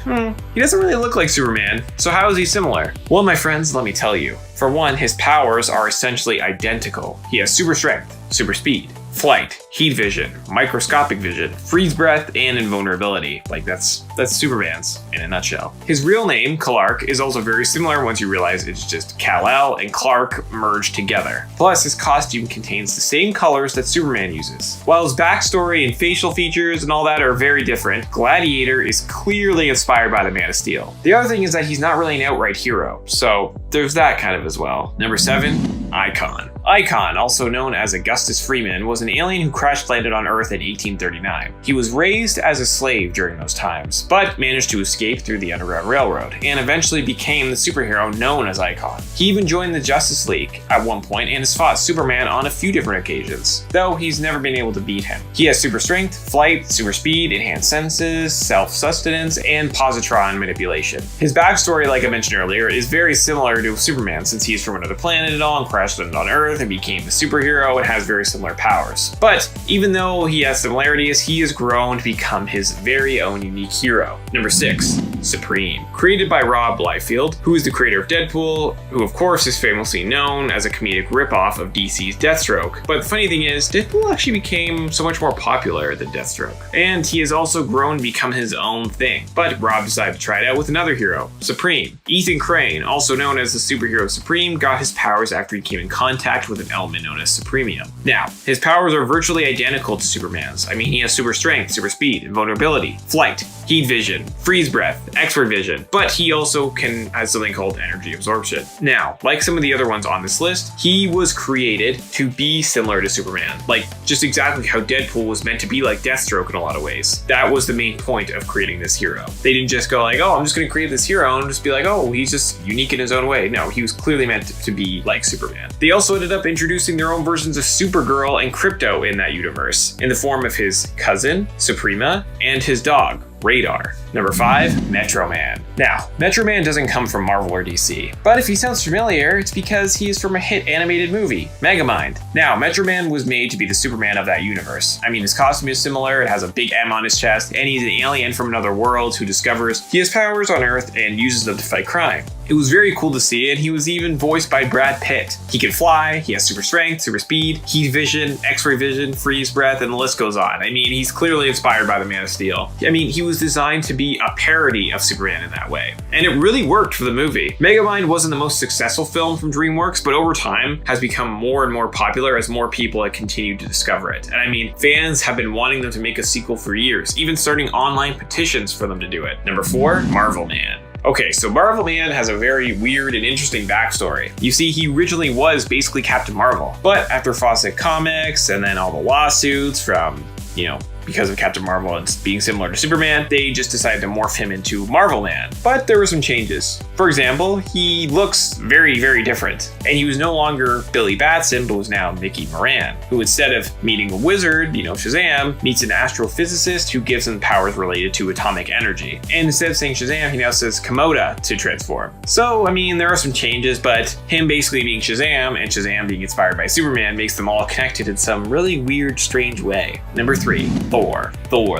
[SPEAKER 4] he doesn't really look like Superman, so how is he similar? Well, my friends, let me tell you. For one, his powers are essentially identical. He has super strength, super speed, flight, heat vision, microscopic vision, freeze breath, and invulnerability. Like that's Superman's in a nutshell. His real name, Clark, is also very similar once you realize it's just Kal-El and Clark merged together. Plus, his costume contains the same colors that Superman uses. While his backstory and facial features and all that are very different, Gladiator is clearly inspired by the Man of Steel. The other thing is that he's not really an outright hero, so there's that kind of as well. Number 7, Icon. Icon, also known as Augustus Freeman, was an alien who crash landed on Earth in 1839. He was raised as a slave during those times, but managed to escape through the Underground Railroad, and eventually became the superhero known as Icon. He even joined the Justice League at one point and has fought Superman on a few different occasions, though he's never been able to beat him. He has super strength, flight, super speed, enhanced senses, self-sustenance, and positron manipulation. His backstory, like I mentioned earlier, is very similar to Superman since he's from another planet and all and crashed landed on Earth and became a superhero and has very similar powers. But even though he has similarities, he has grown to become his very own unique hero. Number 6, Supreme. Created by Rob Liefeld, who is the creator of Deadpool, who of course is famously known as a comedic ripoff of DC's Deathstroke. But the funny thing is, Deadpool actually became so much more popular than Deathstroke. And he has also grown to become his own thing. But Rob decided to try it out with another hero, Supreme. Ethan Crane, also known as the superhero Supreme, got his powers after he came in contact with an element known as Supremium. Now, his powers are virtually identical to Superman's. I mean, he has super strength, super speed, invulnerability, flight, heat vision, freeze breath, X-ray vision, but he also has something called energy absorption. Now, like some of the other ones on this list, he was created to be similar to Superman, like just exactly how Deadpool was meant to be like Deathstroke in a lot of ways. That was the main point of creating this hero. They didn't just go like, oh, I'm just gonna create this hero and just be like, oh, he's just unique in his own way. No, he was clearly meant to be like Superman. They also ended up introducing their own versions of Supergirl and Krypto in that universe, in the form of his cousin, Suprema, and his dog, Radar. Number 5, Metro Man. Now, Metro Man doesn't come from Marvel or DC, but if he sounds familiar, it's because he is from a hit animated movie, Megamind. Now, Metro Man was made to be the Superman of that universe. I mean, his costume is similar, it has a big M on his chest, and he's an alien from another world who discovers he has powers on Earth and uses them to fight crime. It was very cool to see, and he was even voiced by Brad Pitt. He can fly, he has super strength, super speed, heat vision, X-ray vision, freeze breath, and the list goes on. I mean, he's clearly inspired by the Man of Steel. I mean, he was designed to be a parody of Superman in that way. And it really worked for the movie. Megamind wasn't the most successful film from DreamWorks, but over time has become more and more popular as more people have continued to discover it. And I mean, fans have been wanting them to make a sequel for years, even starting online petitions for them to do it. Number 4, Marvel Man. Okay, so Marvel Man has a very weird and interesting backstory. You see, he originally was basically Captain Marvel, but after Fawcett Comics and then all the lawsuits from, because of Captain Marvel and being similar to Superman, they just decided to morph him into Marvel Man. But there were some changes. For example, he looks very, very different. And he was no longer Billy Batson, but was now Mickey Moran, who instead of meeting a wizard, Shazam, meets an astrophysicist who gives him powers related to atomic energy. And instead of saying Shazam, he now says Komoda to transform. So, I mean, there are some changes, but him basically being Shazam and Shazam being inspired by Superman makes them all connected in some really weird, strange way. Number 3, Thor,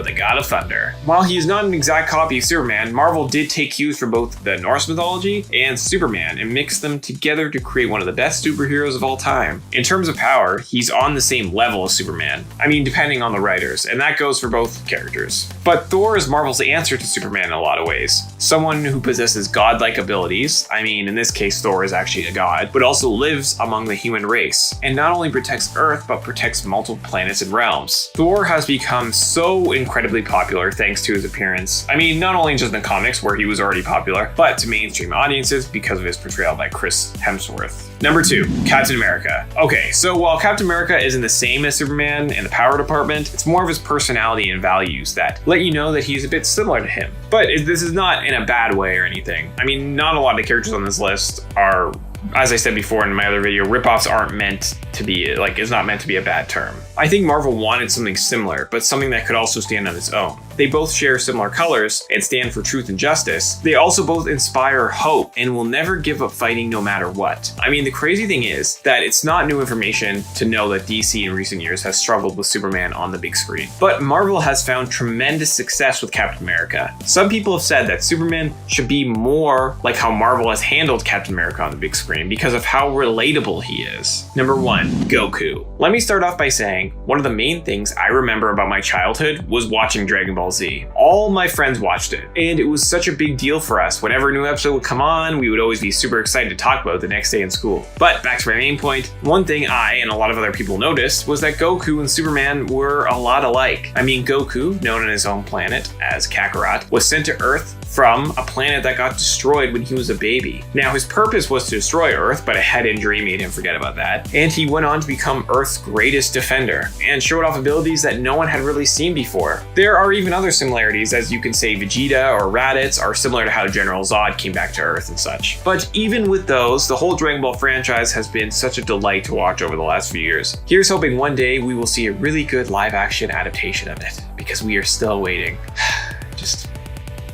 [SPEAKER 4] the god of thunder. While he is not an exact copy of Superman, Marvel did take cues from both the Norse mythology and Superman and mix them together to create one of the best superheroes of all time. In terms of power, he's on the same level as Superman. I mean, depending on the writers, and that goes for both characters. But Thor is Marvel's answer to Superman in a lot of ways. Someone who possesses godlike abilities, I mean, in this case, Thor is actually a god, but also lives among the human race, and not only protects Earth, but protects multiple planets and realms. Thor has become so incredibly popular thanks to his appearance. I mean, not only just in the comics where he was already popular, but to mainstream mainstream audiences because of his portrayal by Chris Hemsworth. Number 2, Captain America. Okay, so while Captain America isn't the same as Superman in the power department, it's more of his personality and values that let you know that he's a bit similar to him. But this is not in a bad way or anything. I mean, not a lot of the characters on this list are, as I said before in my other video, ripoffs aren't meant to be, like, is not meant to be a bad term. I think Marvel wanted something similar, but something that could also stand on its own. They both share similar colors and stand for truth and justice. They also both inspire hope and will never give up fighting no matter what. I mean, the crazy thing is that it's not new information to know that DC in recent years has struggled with Superman on the big screen. But Marvel has found tremendous success with Captain America. Some people have said that Superman should be more like how Marvel has handled Captain America on the big screen because of how relatable he is. Number 1, Goku. Let me start off by saying one of the main things I remember about my childhood was watching Dragon Ball Z. All my friends watched it, and it was such a big deal for us. Whenever a new episode would come on, we would always be super excited to talk about it the next day in school. But back to my main point, one thing I and a lot of other people noticed was that Goku and Superman were a lot alike. I mean, Goku, known on his own planet as Kakarot, was sent to Earth from a planet that got destroyed when he was a baby. Now, his purpose was to destroy Earth, but a head injury made him forget about that, and he went on to become Earth's greatest defender, and showed off abilities that no one had really seen before. There are even other similarities, as you can say Vegeta or Raditz are similar to how General Zod came back to Earth and such. But even with those, the whole Dragon Ball franchise has been such a delight to watch over the last few years. Here's hoping one day we will see a really good live-action adaptation of it, because we are still waiting.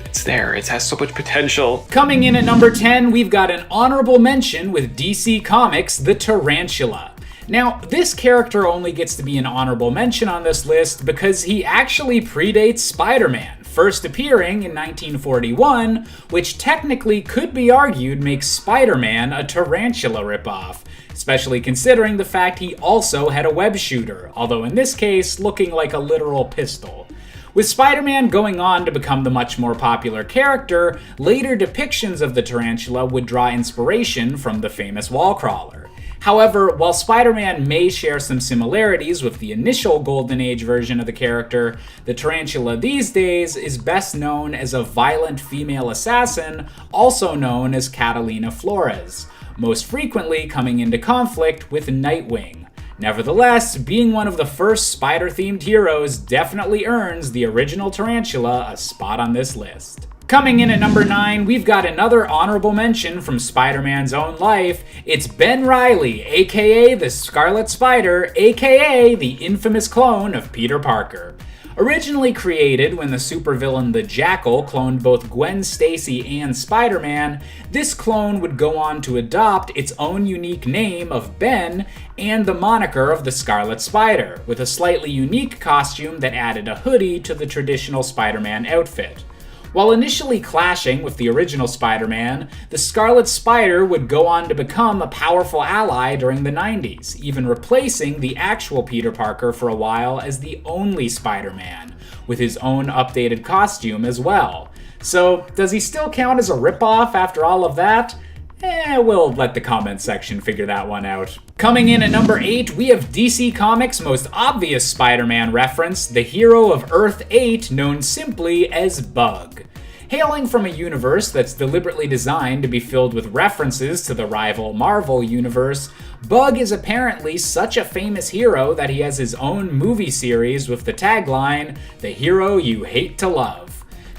[SPEAKER 4] It's there. It has so much potential.
[SPEAKER 2] Coming in at number 10, we've got an honorable mention with DC Comics' The Tarantula. Now, this character only gets to be an honorable mention on this list because he actually predates Spider-Man, first appearing in 1941, which technically could be argued makes Spider-Man a tarantula ripoff, especially considering the fact he also had a web shooter, although in this case looking like a literal pistol. With Spider-Man going on to become the much more popular character, later depictions of the tarantula would draw inspiration from the famous wall crawler. However, while Spider-Man may share some similarities with the initial Golden Age version of the character, the tarantula these days is best known as a violent female assassin, also known as Catalina Flores, most frequently coming into conflict with Nightwing. Nevertheless, being one of the first spider-themed heroes definitely earns the original tarantula a spot on this list. Coming in at number 9, we've got another honorable mention from Spider-Man's own life. It's Ben Reilly, aka the Scarlet Spider, aka the infamous clone of Peter Parker. Originally created when the supervillain the Jackal cloned both Gwen Stacy and Spider-Man, this clone would go on to adopt its own unique name of Ben and the moniker of the Scarlet Spider, with a slightly unique costume that added a hoodie to the traditional Spider-Man outfit. While initially clashing with the original Spider-Man, the Scarlet Spider would go on to become a powerful ally during the 90s, even replacing the actual Peter Parker for a while as the only Spider-Man, with his own updated costume as well. So, does he still count as a ripoff after all of that? We'll let the comment section figure that one out. Coming in at number 8, we have DC Comics' most obvious Spider-Man reference, the hero of Earth 8 known simply as Bug. Hailing from a universe that's deliberately designed to be filled with references to the rival Marvel universe, Bug is apparently such a famous hero that he has his own movie series with the tagline, "The Hero You Hate to Love."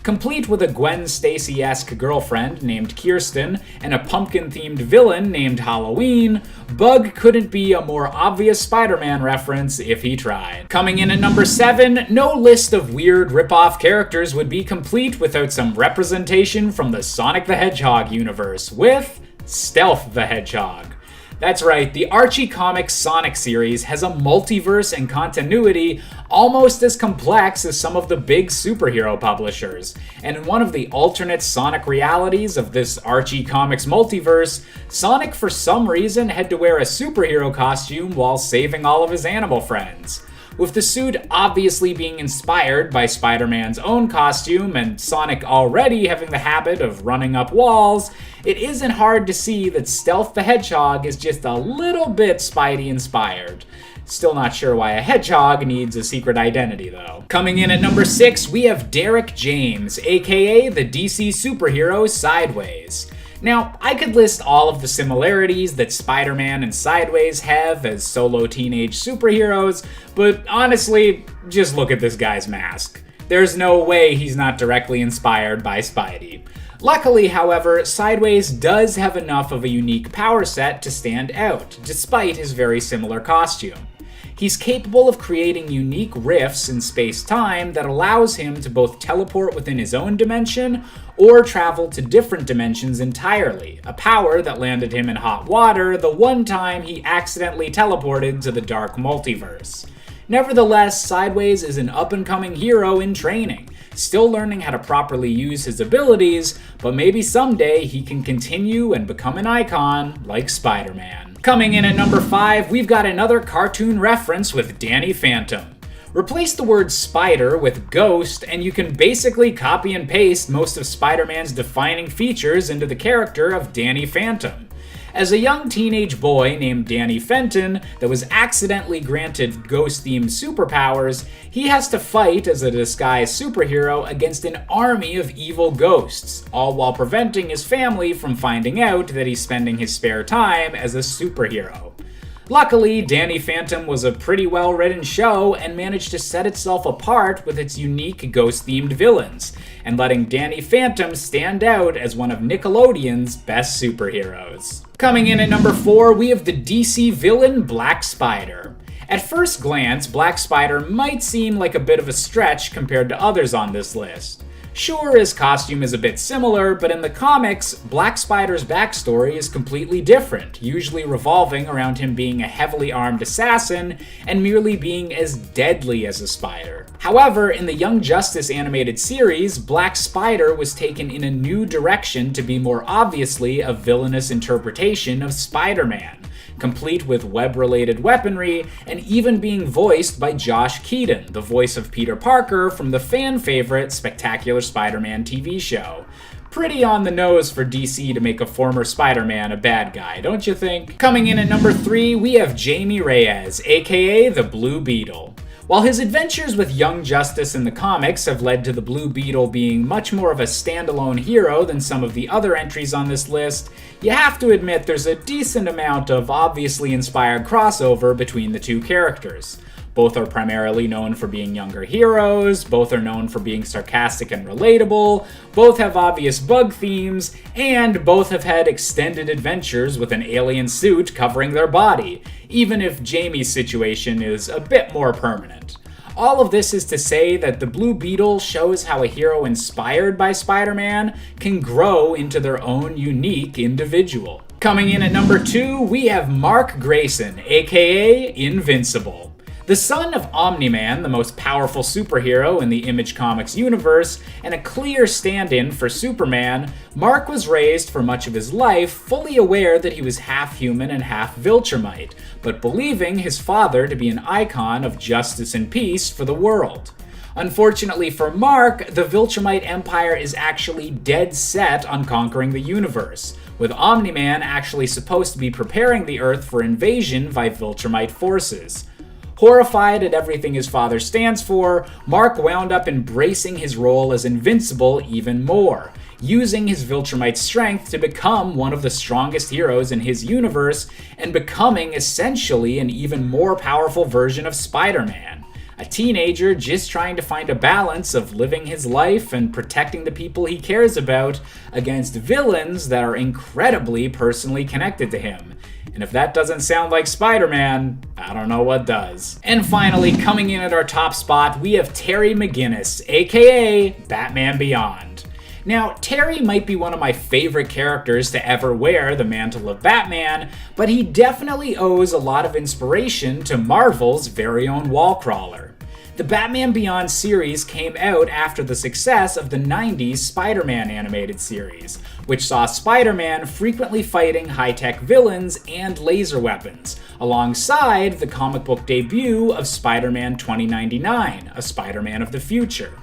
[SPEAKER 2] Complete with a Gwen Stacy-esque girlfriend named Kirsten and a pumpkin-themed villain named Halloween, Bug couldn't be a more obvious Spider-Man reference if he tried. Coming in at number 7, no list of weird rip-off characters would be complete without some representation from the Sonic the Hedgehog universe, with Stealth the Hedgehog. That's right, the Archie Comics Sonic series has a multiverse and continuity almost as complex as some of the big superhero publishers. And in one of the alternate Sonic realities of this Archie Comics multiverse, Sonic for some reason had to wear a superhero costume while saving all of his animal friends. With the suit obviously being inspired by Spider-Man's own costume and Sonic already having the habit of running up walls, it isn't hard to see that Stealth the Hedgehog is just a little bit Spidey inspired. Still not sure why a hedgehog needs a secret identity though. Coming in at number 6, we have Derek James, aka the DC superhero Sideways. Now, I could list all of the similarities that Spider-Man and Sideways have as solo teenage superheroes, but honestly, just look at this guy's mask. There's no way he's not directly inspired by Spidey. Luckily, however, Sideways does have enough of a unique power set to stand out, despite his very similar costume. He's capable of creating unique rifts in space-time that allows him to both teleport within his own dimension or travel to different dimensions entirely, a power that landed him in hot water the one time he accidentally teleported to the dark multiverse. Nevertheless, Sideways is an up-and-coming hero in training, still learning how to properly use his abilities, but maybe someday he can continue and become an icon like Spider-Man. Coming in at number 5, we've got another cartoon reference with Danny Phantom. Replace the word spider with ghost, and you can basically copy and paste most of Spider-Man's defining features into the character of Danny Phantom. As a young teenage boy named Danny Fenton that was accidentally granted ghost-themed superpowers, he has to fight as a disguised superhero against an army of evil ghosts, all while preventing his family from finding out that he's spending his spare time as a superhero. Luckily, Danny Phantom was a pretty well-written show and managed to set itself apart with its unique ghost-themed villains, and letting Danny Phantom stand out as one of Nickelodeon's best superheroes. Coming in at number 4, we have the DC villain Black Spider. At first glance, Black Spider might seem like a bit of a stretch compared to others on this list. Sure, his costume is a bit similar, but in the comics, Black Spider's backstory is completely different, usually revolving around him being a heavily armed assassin and merely being as deadly as a spider. However, in the Young Justice animated series, Black Spider was taken in a new direction to be more obviously a villainous interpretation of Spider-Man, complete with web-related weaponry, and even being voiced by Josh Keaton, the voice of Peter Parker from the fan-favorite Spectacular Spider-Man TV show. Pretty on the nose for DC to make a former Spider-Man a bad guy, don't you think? Coming in at number 3, we have Jennire Narvaez, aka the Blue Beetle. While his adventures with Young Justice in the comics have led to the Blue Beetle being much more of a standalone hero than some of the other entries on this list, you have to admit there's a decent amount of obviously inspired crossover between the two characters. Both are primarily known for being younger heroes, both are known for being sarcastic and relatable, both have obvious bug themes, and both have had extended adventures with an alien suit covering their body, even if Jamie's situation is a bit more permanent. All of this is to say that the Blue Beetle shows how a hero inspired by Spider-Man can grow into their own unique individual. Coming in at number 2, we have Mark Grayson, aka Invincible. The son of Omni-Man, the most powerful superhero in the Image Comics universe, and a clear stand-in for Superman, Mark was raised for much of his life fully aware that he was half human and half Viltrumite, but believing his father to be an icon of justice and peace for the world. Unfortunately for Mark, the Viltrumite Empire is actually dead set on conquering the universe, with Omni-Man actually supposed to be preparing the Earth for invasion by Viltrumite forces. Horrified at everything his father stands for, Mark wound up embracing his role as Invincible even more, using his Viltrumite strength to become one of the strongest heroes in his universe and becoming essentially an even more powerful version of Spider-Man. A teenager just trying to find a balance of living his life and protecting the people he cares about against villains that are incredibly personally connected to him. And if that doesn't sound like Spider-Man, I don't know what does. And finally, coming in at our top spot, we have Terry McGinnis, aka Batman Beyond. Now, Terry might be one of my favorite characters to ever wear the mantle of Batman, but he definitely owes a lot of inspiration to Marvel's very own Wallcrawler. The Batman Beyond series came out after the success of the 90s Spider-Man animated series, which saw Spider-Man frequently fighting high-tech villains and laser weapons, alongside the comic book debut of Spider-Man 2099, a Spider-Man of the future.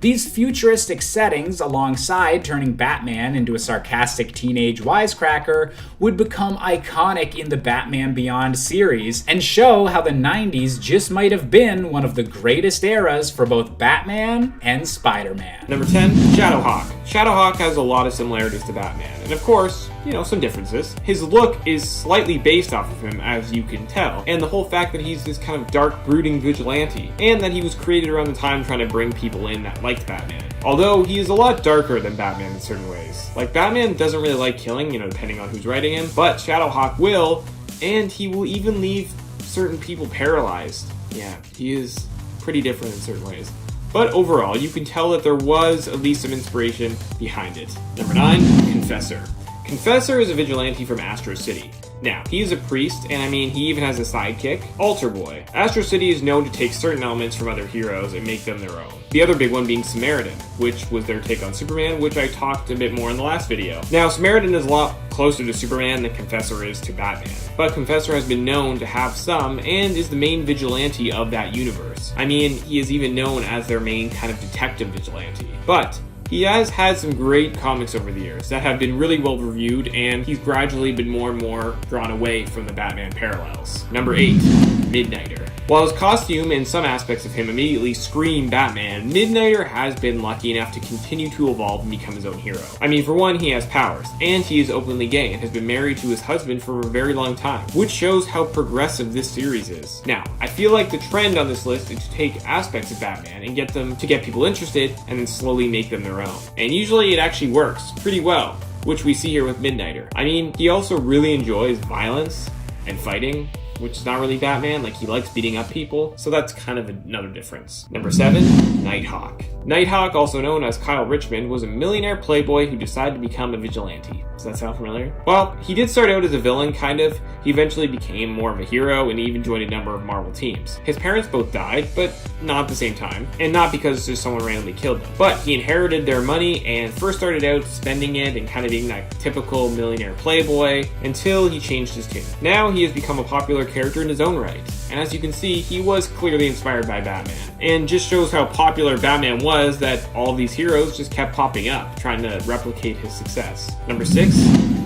[SPEAKER 2] These futuristic settings, alongside turning Batman into a sarcastic teenage wisecracker, would become iconic in the Batman Beyond series and show how the 90s just might have been one of the greatest eras for both Batman and Spider-Man.
[SPEAKER 4] Number 10, Shadowhawk.
[SPEAKER 5] Shadowhawk has a lot of similarities to Batman, and of course, some differences. His look is slightly based off of him, as you can tell, and the whole fact that he's this kind of dark, brooding vigilante, and that he was created around the time trying to bring people in that liked Batman. Although he is a lot darker than Batman in certain ways. Like, Batman doesn't really like killing, depending on who's writing him, but Shadowhawk will, and he will even leave certain people paralyzed. Yeah, he is pretty different in certain ways. But overall, you can tell that there was at least some inspiration behind it. Number 9, Confessor. Confessor is a vigilante from Astro City. Now, he is a priest, and he even has a sidekick, Altar Boy. Astro City is known to take certain elements from other heroes and make them their own. The other big one being Samaritan, which was their take on Superman, which I talked a bit more in the last video. Now, Samaritan is a lot closer to Superman than Confessor is to Batman, but Confessor has been known to have some, and is the main vigilante of that universe. He is even known as their main kind of detective vigilante. But he has had some great comics over the years that have been really well reviewed, and he's gradually been more and more drawn away from the Batman parallels. Number 8, Midnighter. While his costume and some aspects of him immediately scream Batman, Midnighter has been lucky enough to continue to evolve and become his own hero. For one, he has powers, and he is openly gay and has been married to his husband for a very long time, which shows how progressive this series is. Now, I feel like the trend on this list is to take aspects of Batman and get them to get people interested, and then slowly make them their own. And usually it actually works pretty well, which we see here with Midnighter. He also really enjoys violence and fighting, which is not really Batman. Like, he likes beating up people, so that's kind of another difference. Number 7, Nighthawk. Nighthawk, also known as Kyle Richmond, was a millionaire playboy who decided to become a vigilante. Does that sound familiar? Well, he did start out as a villain, kind of. He eventually became more of a hero and even joined a number of Marvel teams. His parents both died, but not at the same time, and not because just someone randomly killed them. But he inherited their money and first started out spending it and kind of being that typical millionaire playboy until he changed his tune. Now he has become a popular character in his own right, and as you can see, he was clearly inspired by Batman, and just shows how popular Batman was that all these heroes just kept popping up, trying to replicate his success. Number 6,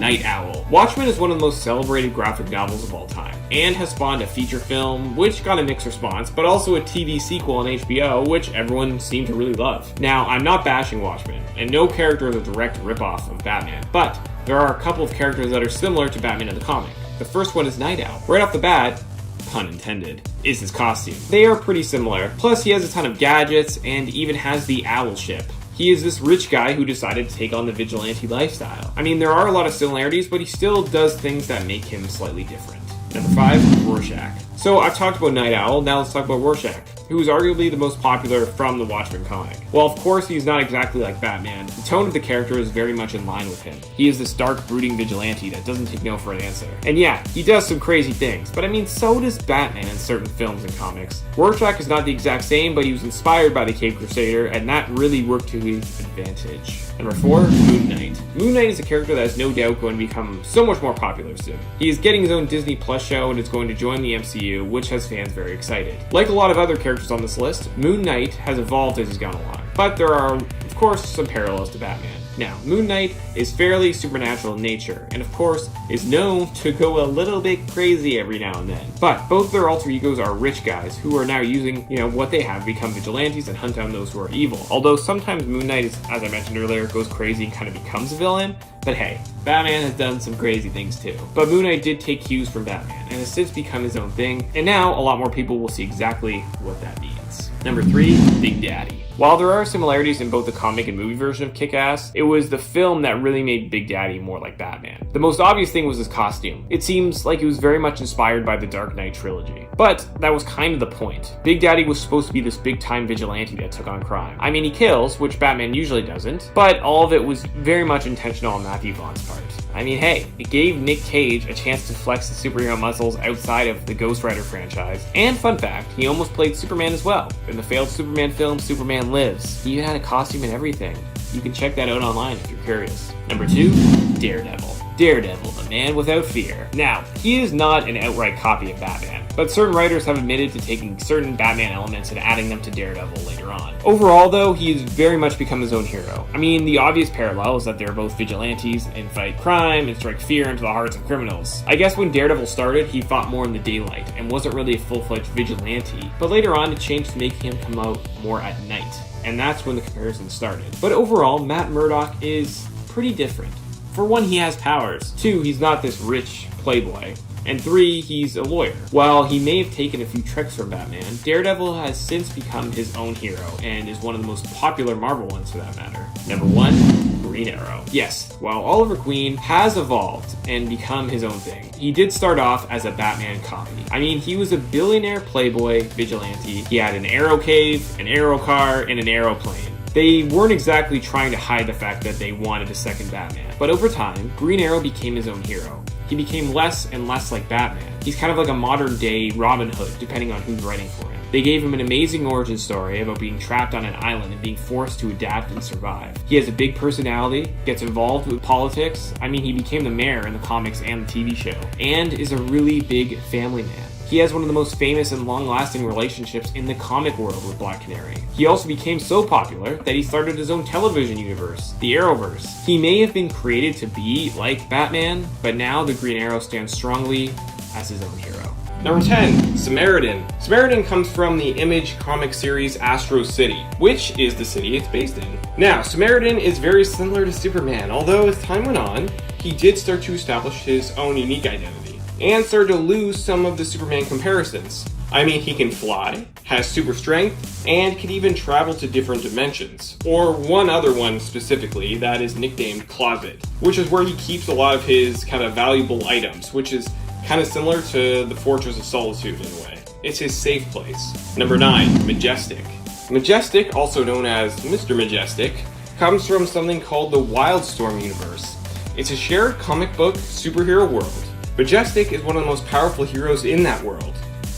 [SPEAKER 5] Night Owl. Watchmen is one of the most celebrated graphic novels of all time, and has spawned a feature film, which got a mixed response, but also a TV sequel on HBO, which everyone seemed to really love. Now, I'm not bashing Watchmen, and no character is a direct ripoff of Batman, but there are a couple of characters that are similar to Batman in the comic. The first one is Night Owl. Right off the bat, pun intended, is his costume. They are pretty similar, plus he has a ton of gadgets and even has the owl ship. He is this rich guy who decided to take on the vigilante lifestyle. There are a lot of similarities, but he still does things that make him slightly different. Number 5, Rorschach. So I've talked about Night Owl, now let's talk about Rorschach, who is arguably the most popular from the Watchmen comic. While of course he's not exactly like Batman, the tone of the character is very much in line with him. He is this dark, brooding vigilante that doesn't take no for an answer. And yeah, he does some crazy things, but so does Batman in certain films and comics. Rorschach is not the exact same, but he was inspired by the Cape Crusader, and that really worked to his advantage. Number 4, Moon Knight. Moon Knight is a character that is no doubt going to become so much more popular soon. He is getting his own Disney Plus show and is going to join the MCU, which has fans very excited. Like a lot of other characters on this list, Moon Knight has evolved as he's gone along, but there are, of course, some parallels to Batman. Now, Moon Knight is fairly supernatural in nature, and of course, is known to go a little bit crazy every now and then. But both their alter egos are rich guys who are now using, what they have to become vigilantes and hunt down those who are evil. Although sometimes Moon Knight is, as I mentioned earlier, goes crazy and kind of becomes a villain. But hey, Batman has done some crazy things too. But Moon Knight did take cues from Batman and has since become his own thing, and now a lot more people will see exactly what that means. Number 3, Big Daddy. While there are similarities in both the comic and movie version of Kick-Ass, it was the film that really made Big Daddy more like Batman. The most obvious thing was his costume. It seems like it was very much inspired by the Dark Knight trilogy. But that was kind of the point. Big Daddy was supposed to be this big-time vigilante that took on crime. He kills, which Batman usually doesn't, but all of it was very much intentional on Matthew Vaughn's part. Hey, it gave Nick Cage a chance to flex his superhero muscles outside of the Ghost Rider franchise. And fun fact, he almost played Superman as well. In the failed Superman film, Superman Lives. He even had a costume and everything. You can check that out online if you're curious. Number 2, Daredevil. Daredevil, the man without fear. Now, he is not an outright copy of Batman, but certain writers have admitted to taking certain Batman elements and adding them to Daredevil later on. Overall, though, he has very much become his own hero. The obvious parallel is that they're both vigilantes and fight crime and strike fear into the hearts of criminals. I guess when Daredevil started, he fought more in the daylight and wasn't really a full-fledged vigilante, but later on it changed to making him come out more at night. and that's when the comparison started. But overall, Matt Murdock is pretty different. For one, he has powers. 2, he's not this rich playboy. And 3, he's a lawyer. While he may have taken a few tricks from Batman, Daredevil has since become his own hero and is one of the most popular Marvel ones for that matter. Number 1, Green Arrow. Yes, while Oliver Queen has evolved and become his own thing, he did start off as a Batman copy. I mean, he was a billionaire playboy vigilante. He had an arrow cave, an arrow car, and an aeroplane. They weren't exactly trying to hide the fact that they wanted a second Batman. But over time, Green Arrow became his own hero. He became less and less like Batman. He's kind of like a modern day Robin Hood, depending on who's writing for him. They gave him an amazing origin story about being trapped on an island and being forced to adapt and survive. He has a big personality, gets involved with politics. I mean, he became the mayor in the comics and the TV show, and is a really big family man. He has one of the most famous and long-lasting relationships in the comic world with Black Canary. He also became so popular that he started his own television universe, the Arrowverse. He may have been created to be like Batman, but now the Green Arrow stands strongly as his own hero.
[SPEAKER 6] Number 10, Samaritan. Samaritan comes from the Image comic series Astro City, which is the city it's based in. Now, Samaritan is very similar to Superman, although as time went on, he did start to establish his own unique identity, and started to lose some of the Superman comparisons. I mean, he can fly, has super strength, and can even travel to different dimensions. Or one other one specifically that is nicknamed Closet, which is where he keeps a lot of his kind of valuable items, which is kind of similar to the Fortress of Solitude in a way. It's his safe place. Number 9, Majestic. Majestic, also known as Mr. Majestic, comes from something called the Wildstorm universe. It's a shared comic book superhero world. Majestic is one of the most powerful heroes in that world.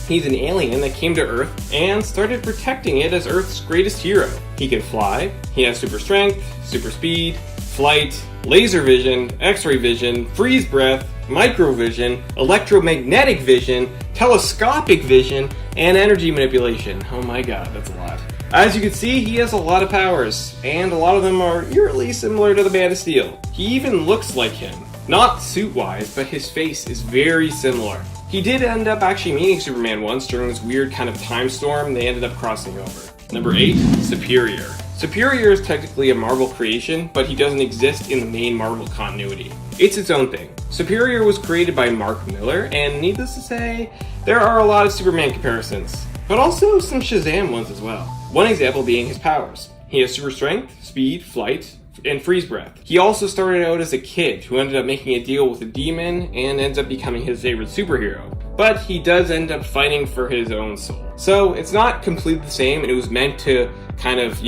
[SPEAKER 6] He's an alien that came to Earth and started protecting it as Earth's greatest hero. He can fly, he has super strength, super speed, flight, laser vision, x-ray vision, freeze breath, microvision, electromagnetic vision, telescopic vision, and energy manipulation. Oh my god, that's a lot. As you can see, he has a lot of powers, and a lot of them are eerily similar to the Man of Steel. He even looks like him. Not suit-wise, but his face is very similar. He did end up actually meeting Superman once during this weird kind of time storm. They ended up crossing over. Number 8, Superior. Superior is technically a Marvel creation, but he doesn't exist in the main Marvel continuity. It's its own thing. Superior was created by Mark Miller, and needless to say, there are a lot of Superman comparisons, but also some Shazam ones as well. One example being his powers. He has super strength, speed, flight, and freeze breath. He also started out as a kid who ended up making a deal with a demon and ends up becoming his favorite superhero. But he does end up fighting for his own soul. So it's not completely the same, and it was meant to kind of,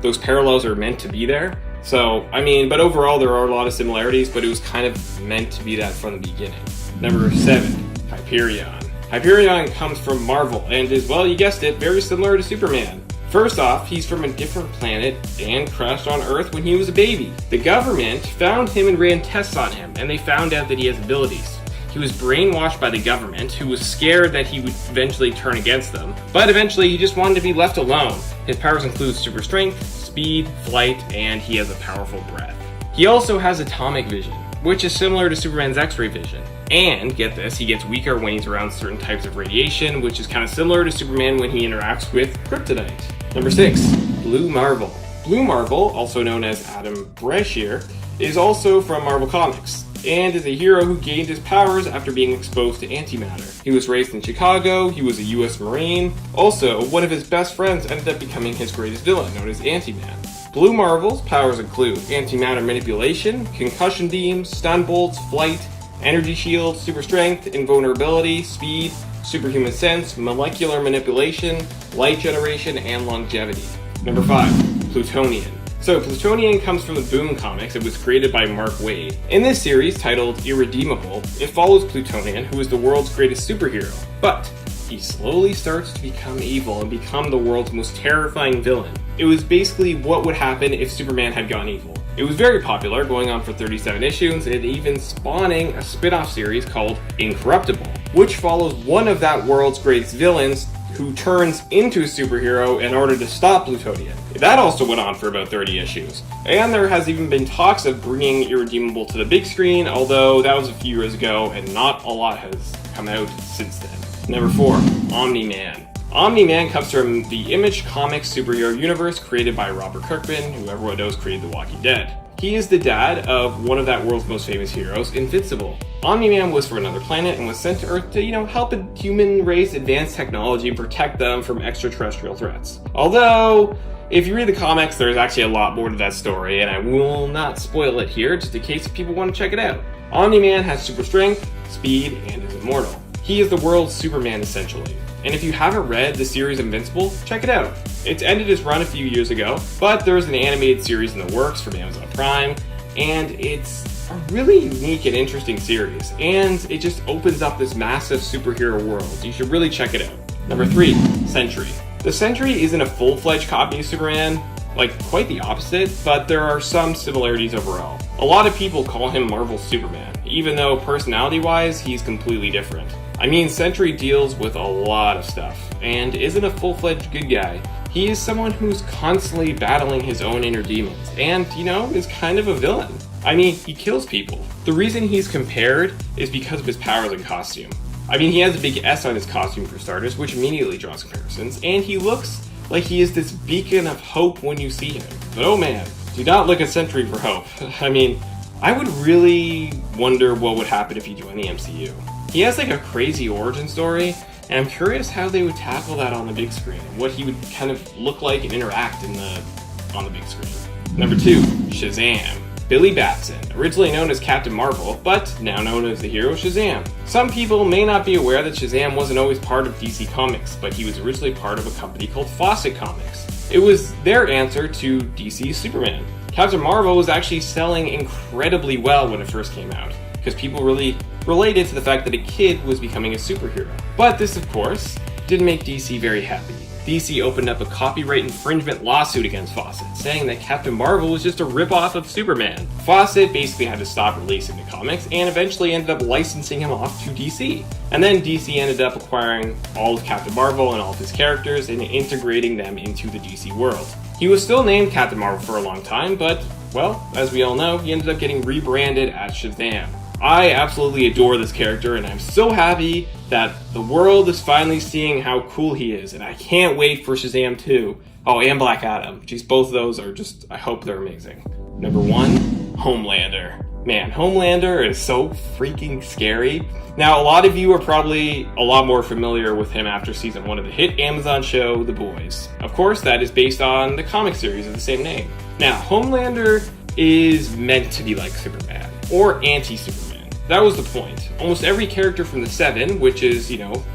[SPEAKER 6] those parallels are meant to be there. So, I mean, but overall there are a lot of similarities, but it was kind of meant to be that from the beginning. Number 7, Hyperion. Hyperion comes from Marvel and is, well, you guessed it, very similar to Superman. First off, he's from a different planet and crashed on Earth when he was a baby. The government found him and ran tests on him, and they found out that he has abilities. He was brainwashed by the government, who was scared that he would eventually turn against them. But eventually, he just wanted to be left alone. His powers include super strength, speed, flight, and he has a powerful breath. He also has atomic vision, which is similar to Superman's X-ray vision. And, get this, he gets weaker when he's around certain types of radiation, which is kind of similar to Superman when he interacts with kryptonite. Number 6, Blue Marvel. Blue Marvel, also known as Adam Brashear, is also from Marvel Comics, and is a hero who gained his powers after being exposed to antimatter. He was raised in Chicago, he was a US Marine. Also, one of his best friends ended up becoming his greatest villain, known as Anti-Man. Blue Marvel's powers include antimatter manipulation, concussion beams, stun bolts, flight, energy shield, super strength, invulnerability, speed, superhuman sense, molecular manipulation, light generation, and longevity. Number 5, Plutonian. So, Plutonian comes from the Boom comics. It was created by Mark Waid. In this series, titled Irredeemable, it follows Plutonian, who is the world's greatest superhero. But he slowly starts to become evil and become the world's most terrifying villain. It was basically what would happen if Superman had gone evil. It was very popular, going on for 37 issues, and even spawning a spin-off series called Incorruptible, which follows one of that world's greatest villains who turns into a superhero in order to stop Plutonian. That also went on for about 30 issues. And there has even been talks of bringing Irredeemable to the big screen, although that was a few years ago and not a lot has come out since then. Number 4, Omni-Man. Omni-Man comes from the Image Comics superhero universe created by Robert Kirkman, who everyone knows created The Walking Dead. He is the dad of one of that world's most famous heroes, Invincible. Omni-Man was from another planet and was sent to Earth to, help the human race advance technology and protect them from extraterrestrial threats. Although, if you read the comics, there's actually a lot more to that story, and I will not spoil it here, just in case people want to check it out. Omni-Man has super strength, speed, and is immortal. He is the world's Superman, essentially. And if you haven't read the series Invincible, check it out. It's ended its run a few years ago, but there's an animated series in the works from Amazon Prime, and it's a really unique and interesting series, and it just opens up this massive superhero world. You should really check it out. Number 3, Sentry. The Sentry isn't a full-fledged copy of Superman, like quite the opposite, but there are some similarities overall. A lot of people call him Marvel's Superman, even though personality-wise, he's completely different. I mean, Sentry deals with a lot of stuff, and isn't a full-fledged good guy. He is someone who's constantly battling his own inner demons, and, is kind of a villain. I mean, he kills people. The reason he's compared is because of his powers and costume. I mean, he has a big S on his costume for starters, which immediately draws comparisons, and he looks like he is this beacon of hope when you see him. But oh man, do not look at Sentry for hope. I mean, I would really wonder what would happen if he joined the MCU. He has like a crazy origin story, and I'm curious how they would tackle that on the big screen, and what he would kind of look like and interact on the big screen. Number 2, Shazam. Billy Batson, originally known as Captain Marvel, but now known as the hero Shazam. Some people may not be aware that Shazam wasn't always part of DC Comics, but he was originally part of a company called Fawcett Comics. It was their answer to DC's Superman. Captain Marvel was actually selling incredibly well when it first came out, because people really related to the fact that a kid was becoming a superhero. But this, of course, didn't make DC very happy. DC opened up a copyright infringement lawsuit against Fawcett, saying that Captain Marvel was just a ripoff of Superman. Fawcett basically had to stop releasing the comics and eventually ended up licensing him off to DC. And then DC ended up acquiring all of Captain Marvel and all of his characters and integrating them into the DC world. He was still named Captain Marvel for a long time, but, well, as we all know, he ended up getting rebranded as Shazam. I absolutely adore this character, and I'm so happy that the world is finally seeing how cool he is, and I can't wait for Shazam 2. Oh, and Black Adam. Jeez, both of those are just, I hope they're amazing. Number 1, Homelander. Man, Homelander is so freaking scary. Now, a lot of you are probably a lot more familiar with him after season 1 of the hit Amazon show, The Boys. Of course, that is based on the comic series of the same name. Now, Homelander is meant to be like Superman, or anti-Superman. That was the point. Almost every character from the Seven, which is,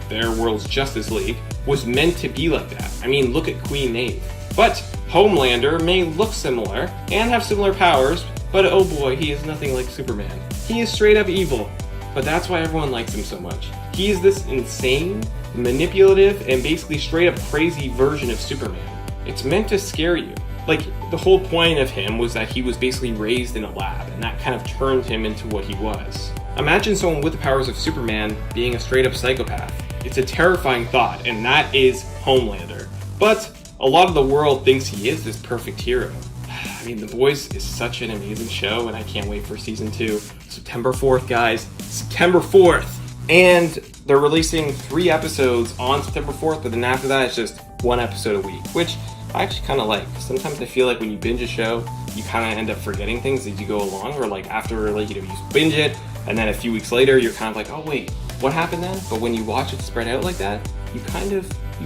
[SPEAKER 6] their world's Justice League, was meant to be like that. I mean, look at Queen Maeve. But Homelander may look similar and have similar powers, but oh boy, he is nothing like Superman. He is straight up evil, but that's why everyone likes him so much. He is this insane, manipulative, and basically straight up crazy version of Superman. It's meant to scare you. Like, the whole point of him was that he was basically raised in a lab, and that kind of turned him into what he was. Imagine someone with the powers of Superman being a straight up psychopath. It's a terrifying thought, and that is Homelander. But a lot of the world thinks he is this perfect hero. I mean, The Boys is such an amazing show, and I can't wait for season 2. September 4th, guys. September 4th! And they're releasing 3 episodes on September 4th, but then after that, it's just 1 episode a week, which I actually kind of like. Sometimes I feel like when you binge a show, you kind of end up forgetting things as you go along, or like after, you binge it, and then a few weeks later, you're kind of like, oh wait, what happened then? But when you watch it spread out like that, you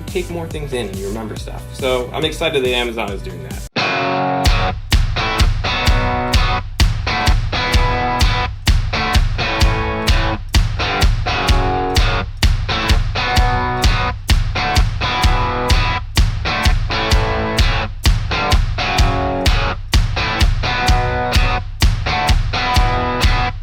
[SPEAKER 6] take more things in and you remember stuff. So I'm excited that Amazon is doing that.